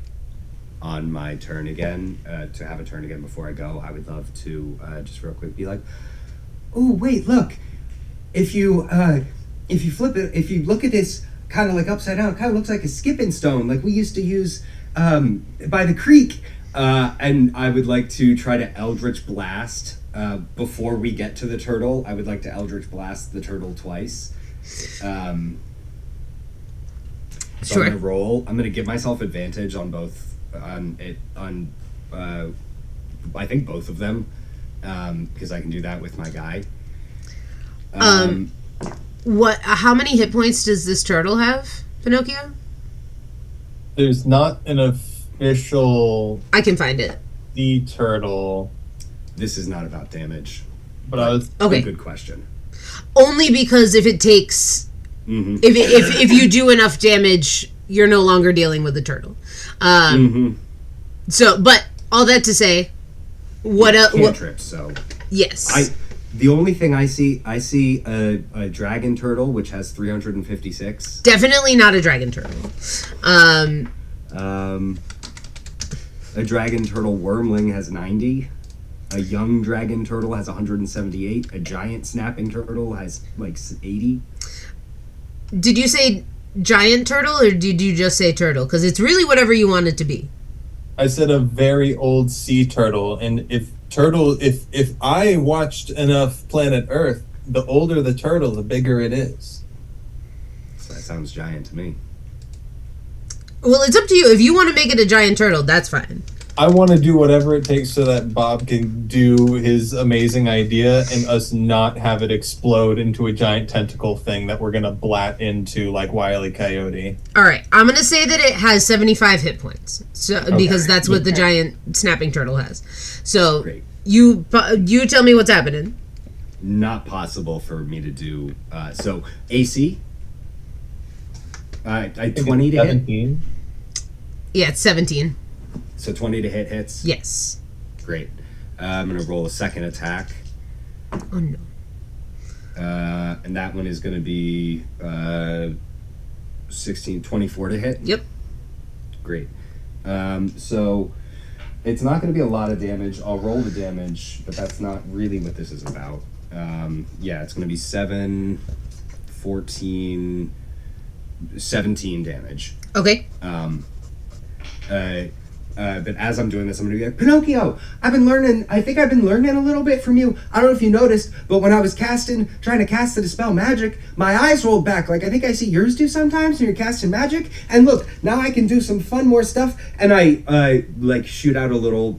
on my turn again, to have a turn again before I go. I would love to just real quick be like, oh, wait, look. If you flip it, if you look at this kind of like upside down, it kind of looks like a skipping stone, like we used to use by the creek. And I would like to try to Eldritch Blast before we get to the turtle. I would like to Eldritch Blast the turtle twice. So Sure. I'm gonna roll. I'm gonna give myself advantage on both. I think both of them, because I can do that with my guy. What? How many hit points does this turtle have, Pinocchio? There's not an official I can find it. sea turtle, This is not about damage. but I was Okay. Good question. Only because if it takes, if you do enough damage, you're no longer dealing with the turtle. So, but all that to say, what else? Cantrips. So Yes. the only thing I see a dragon turtle which has 356. Definitely not a dragon turtle. A dragon turtle wormling has 90. A young dragon turtle has 178. A giant snapping turtle has like 80. Did you say giant turtle or did you just say turtle? Because it's really whatever you want it to be. I said a very old sea turtle, and if I watched enough Planet Earth, the older the turtle, the bigger it is. So that sounds giant to me. Well, it's up to you. If you want to make it a giant turtle, that's fine. I want to do whatever it takes so that Bob can do his amazing idea and us not have it explode into a giant tentacle thing that we're going to blat into like Wile E. Coyote. All right. I'm going to say that it has 75 hit points. So because that's what the giant snapping turtle has. So Great. you tell me what's happening. Not possible for me to do. So AC. I 20 to hit. 17. Yeah, it's 17. So 20 to hit hits. Yes. Great. I'm gonna roll a second attack, Oh no. and that one is gonna be 24 to hit. Yep. Great. So it's not going to be a lot of damage. I'll roll the damage, but that's not really what this is about. Yeah, it's going to be 7, 14, 17 damage. Okay. But as I'm doing this, I'm going to be like, Pinocchio, I think I've been learning a little bit from you. I don't know if you noticed, but when I was trying to cast the Dispel Magic, my eyes rolled back. Like, I think I see yours do sometimes when you're casting magic. And look, now I can do some more stuff. And I shoot out a little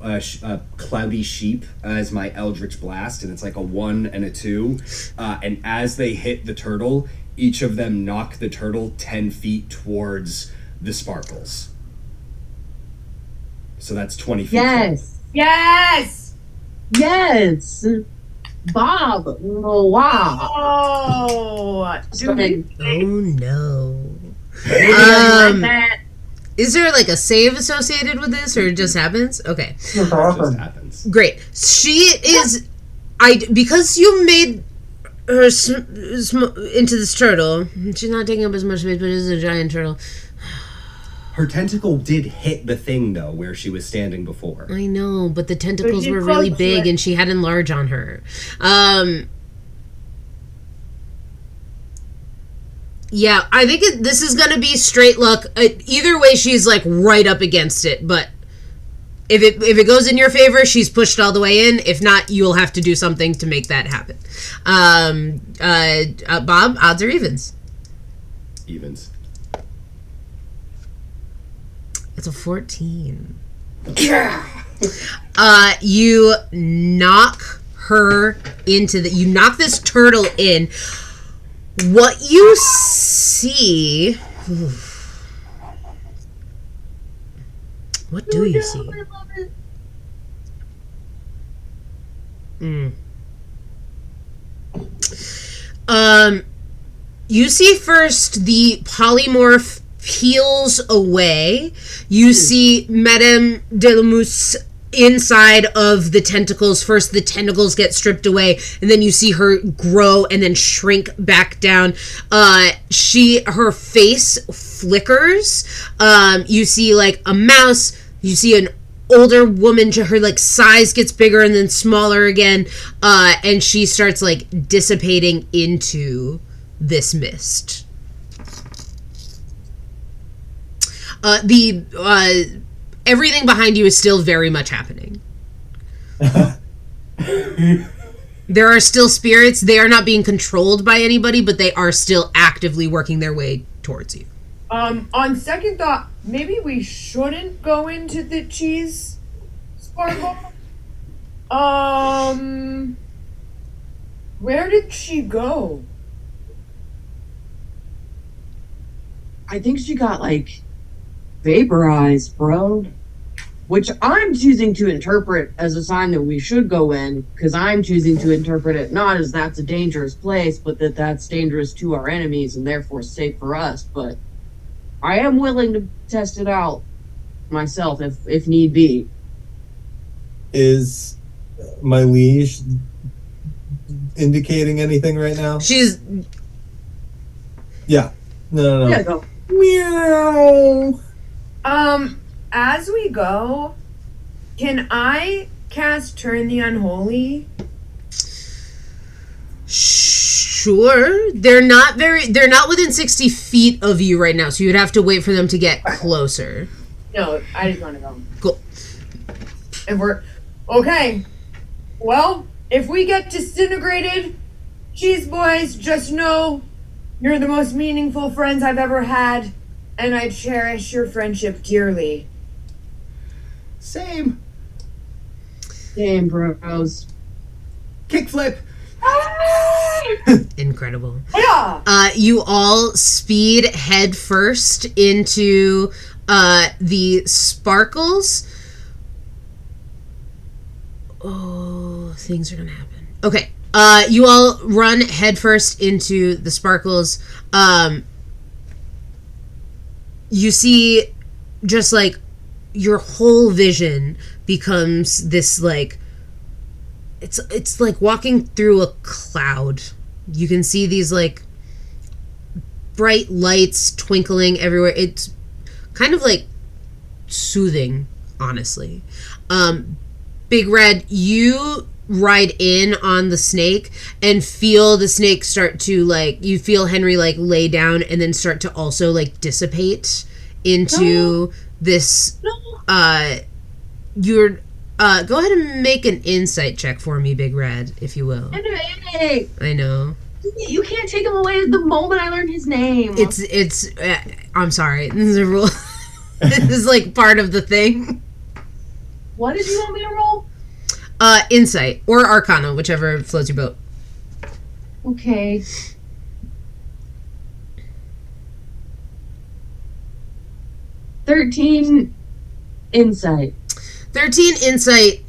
cloudy sheep as my Eldritch Blast. And it's like a 1 and a 2. And as they hit the turtle, each of them knock the turtle 10 feet towards the sparkles. So that's 20 feet. Yes. Yes! Yes. Bob. Oh, wow. Oh! Something. Oh no. Like that. Is there like a save associated with this, or it just happens? Okay. It just happens. Great. She is. Because you made her into this turtle. She's not taking up as much space, but it is a giant turtle. Her tentacle did hit the thing, though, where she was standing before. I know, but the tentacles you're were really close to big, it. and she had enlarge on her. Yeah, I think this is gonna be straight luck. Either way, she's like right up against it. But if it goes in your favor, she's pushed all the way in. If not, you'll have to do something to make that happen. Bob, odds or evens? Evens. It's a 14. You knock her into you knock this turtle in. What you see... What do you see? You see first the polymorph peels away. You see Madame Delamus inside of the tentacles. First the tentacles get stripped away, and then you see her grow and then shrink back down. Her face flickers. You see like a mouse. You see an older woman. Her like size gets bigger and then smaller again, and she starts like dissipating into this mist. Everything behind you is still very much happening. There are still spirits. They are not being controlled by anybody, but they are still actively working their way towards you. On second thought, maybe we shouldn't go into the cheese sparkle. Where did she go? I think she got, like, vaporized, bro. Which I'm choosing to interpret as a sign that we should go in, because I'm choosing to interpret it not as that's a dangerous place, but that's dangerous to our enemies and therefore safe for us. But I am willing to test it out myself if need be. Is my liege indicating anything right now? She's... Yeah. No. Yeah, go. Meow. As we go, can I cast Turn the Unholy? Sure. They're not within 60 feet of you right now, so you'd have to wait for them to get closer. No, I just want to go. Cool. And we're... Okay. Well, if we get disintegrated, Cheese Boys, just know you're the most meaningful friends I've ever had, and I cherish your friendship dearly. Same. Damn, bros. Kickflip. Incredible. Yeah. You all speed head first into the sparkles. Oh, things are gonna happen. Okay. You all run headfirst into the sparkles. You see just like your whole vision becomes this like it's like walking through a cloud. You can see these like bright lights twinkling everywhere. It's kind of like soothing, honestly. Big Red, you ride in on the snake and feel the snake start to like, you feel Henry like lay down and then start to also like dissipate into this. You're go ahead and make an insight check for me, Big Red, if you will. Henry! I know. You can't take him away the moment I learn his name. It's I'm sorry. This is a rule. This is like part of the thing. What did you want me to roll? Insight or Arcana, whichever floats your boat. Okay. $13 insight. 13 insight.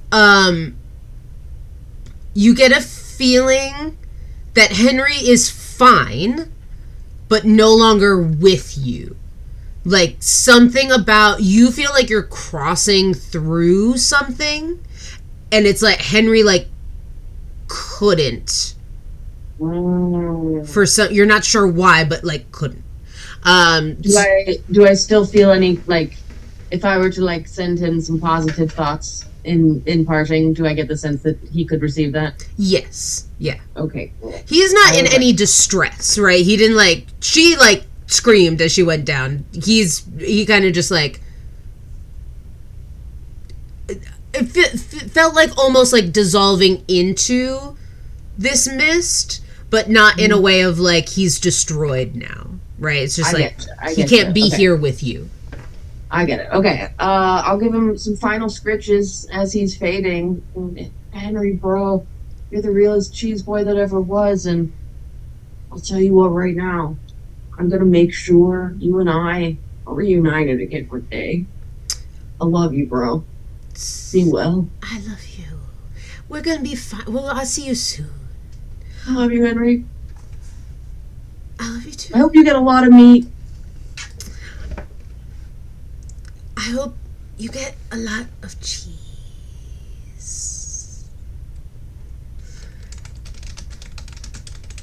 You get a feeling that Henry is fine, but no longer with you. Like something about you feel like you're crossing through something, and it's like Henry like couldn't for some, you're not sure why, but like couldn't. Do I still feel any, like, if I were to like send him some positive thoughts, in parsing, do I get the sense that he could receive that? Yes. Yeah. Okay, cool. He's not in Okay. any distress, right? He didn't she screamed as she went down. He kind of just it felt like almost like dissolving into this mist, but not in a way of he's destroyed now, right? It's just I he get can't you. be Okay. here with you. I get it. Okay. I'll give him some final scritches as he's fading. Henry, bro, you're the realest cheese boy that ever was, and I'll tell you what right now. I'm gonna make sure you and I are reunited again one day. I love you, bro. Be well. I love you. We're gonna be fine. Well, I'll see you soon. I love you, Henry. I love you too. I hope you get a lot of meat. I hope you get a lot of cheese.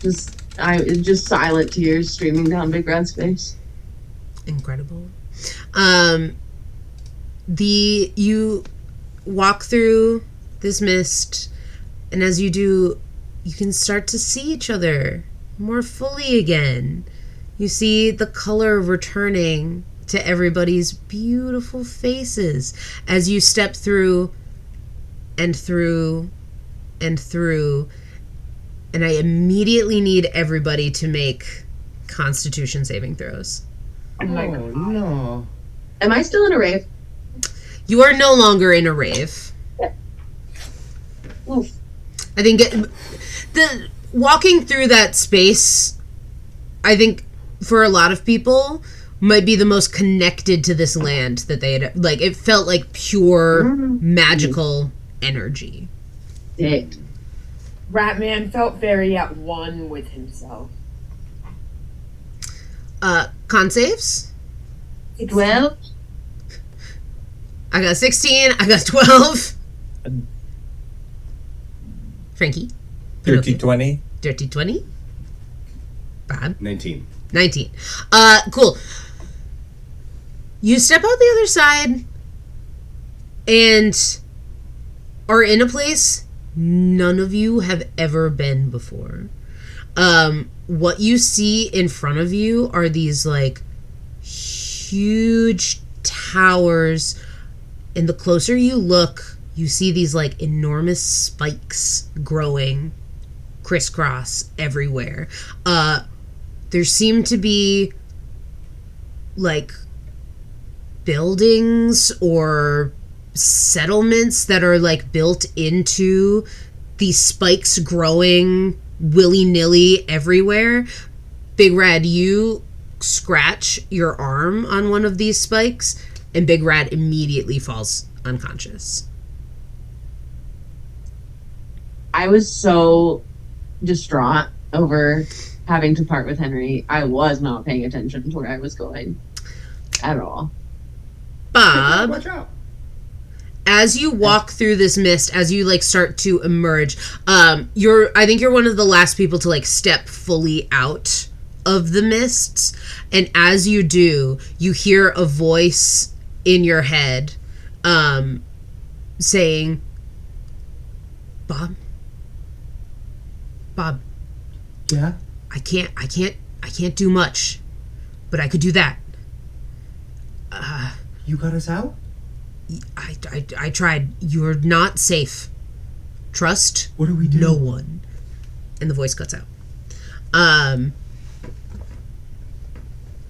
Just silent tears streaming down Big Red's face. Incredible. You walk through this mist, and as you do, you can start to see each other more fully again. You see the color returning to everybody's beautiful faces as you step through and through and through. And I immediately need everybody to make Constitution saving throws. Oh, no. Am I still in a rave? You are no longer in a rave. Oof. I think the walking through that space, I think for a lot of people, might be the most connected to this land that they had. It felt like pure magical energy. Sick. Ratman felt very at one with himself. Con saves? 12? I got 16. I got 12. Frankie? Dirty 20. Dirty 20. Bob? 19. 19. Cool. You step out the other side and are in a place none of you have ever been before. What you see in front of you are these huge towers, and the closer you look, you see these enormous spikes growing crisscross everywhere. There seem to be buildings or settlements that are built into these spikes growing willy-nilly everywhere. Big Red, you scratch your arm on one of these spikes, and Big Red immediately falls unconscious. I was so distraught over having to part with Henry. I was not paying attention to where I was going at all. Bob, Watch out. as you walk through this mist, as you start to emerge, I think you're one of the last people to step fully out of the mists, and as you do, you hear a voice in your head saying, Bob, Yeah? I can't do much, but I could do that. You got us out? I tried. You're not safe. Trust What do we do? no one. And the voice cuts out.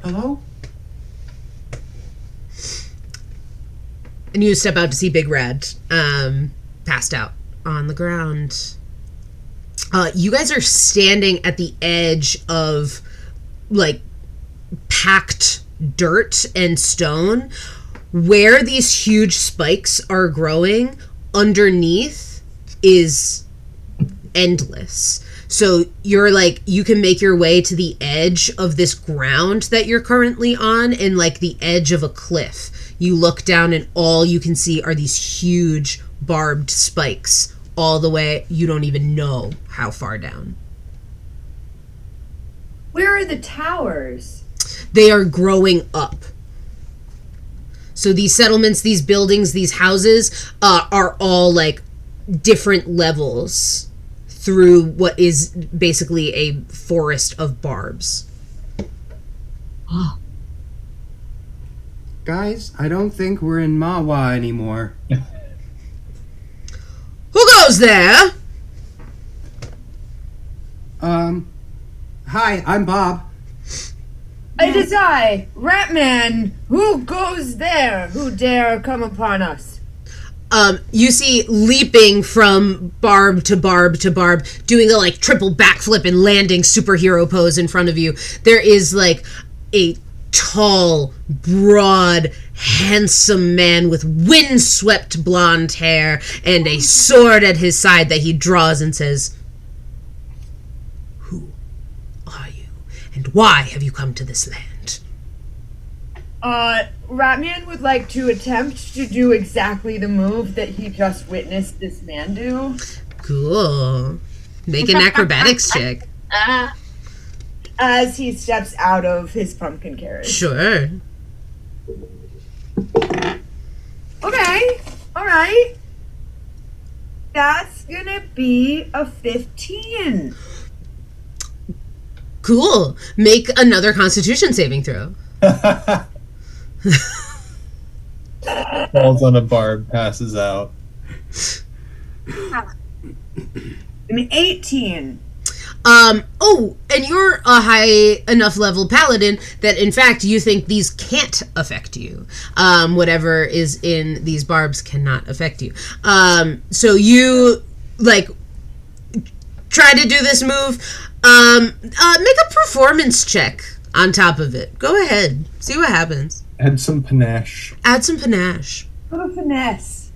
Hello? And you step out to see Big Red passed out on the ground. You guys are standing at the edge of packed dirt and stone. Where these huge spikes are growing, underneath is endless. So you're you can make your way to the edge of this ground that you're currently on, and the edge of a cliff. You look down and all you can see are these huge barbed spikes all the way. You don't even know how far down. Where are the towers? They are growing up. So these settlements, these buildings, these houses are all like different levels through what is basically a forest of barbs. Guys, I don't think we're in Mawa anymore. Who goes there? Hi, I'm Bob. It is I, Ratman. Who goes there? Who dare come upon us? You see leaping from barb to barb to barb, doing a like triple backflip and landing superhero pose in front of you. There is like a tall, broad, handsome man with windswept blonde hair and a sword at his side that he draws and says, "Who are you, and why have you come to this land?" Ratman would like to attempt to do exactly the move that he just witnessed this man do. Cool. Make an acrobatics check. As he steps out of his pumpkin carriage. Sure. Okay, alright. That's gonna be a 15. Cool. Make another Constitution saving throw. Falls on a barb, passes out. An 18. And you're a high enough level paladin that in fact you think these can't affect you. Whatever is in these barbs cannot affect you. So you like try to do this move. Make a performance check on top of it. Go ahead. See what happens. Add some panache. Add some panache. What a finesse.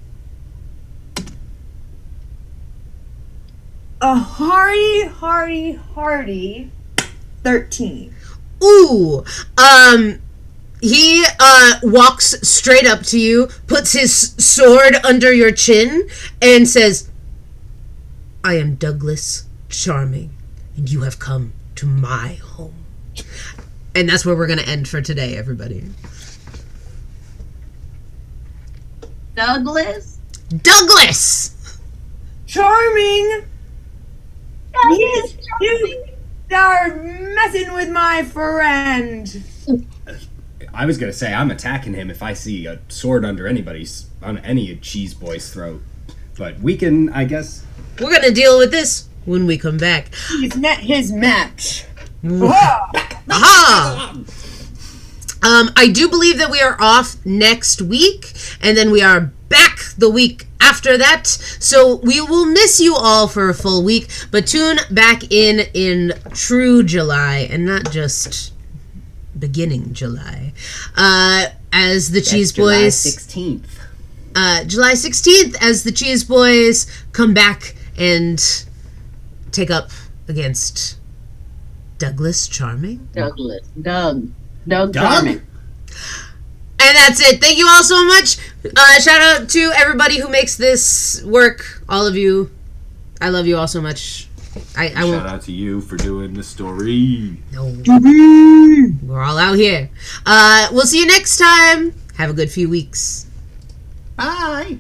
A hearty 13. Ooh. He walks straight up to you, puts his sword under your chin, and says, "I am Douglas Charming, and you have come to my home." And that's where we're going to end for today, everybody. Douglas? Douglas! Charming! Douglas You are messing with my friend. I was gonna say, I'm attacking him if I see a sword under on any cheese boy's throat. But we can, I guess. We're going to deal with this when we come back. He's met his match. Aha! I do believe that we are off next week, and then we are back the week after that. So we will miss you all for a full week, but tune back in true July and not just beginning July. As the Cheese Boys. July 16th. July 16th, as the Cheese Boys come back and take up against Douglas Charming. Douglas. Doug Charming. And that's it. Thank you all so much. Shout out to everybody who makes this work. All of you. I love you all so much. I Shout out to you for doing the story. No. We're all out here. We'll see you next time. Have a good few weeks. Bye.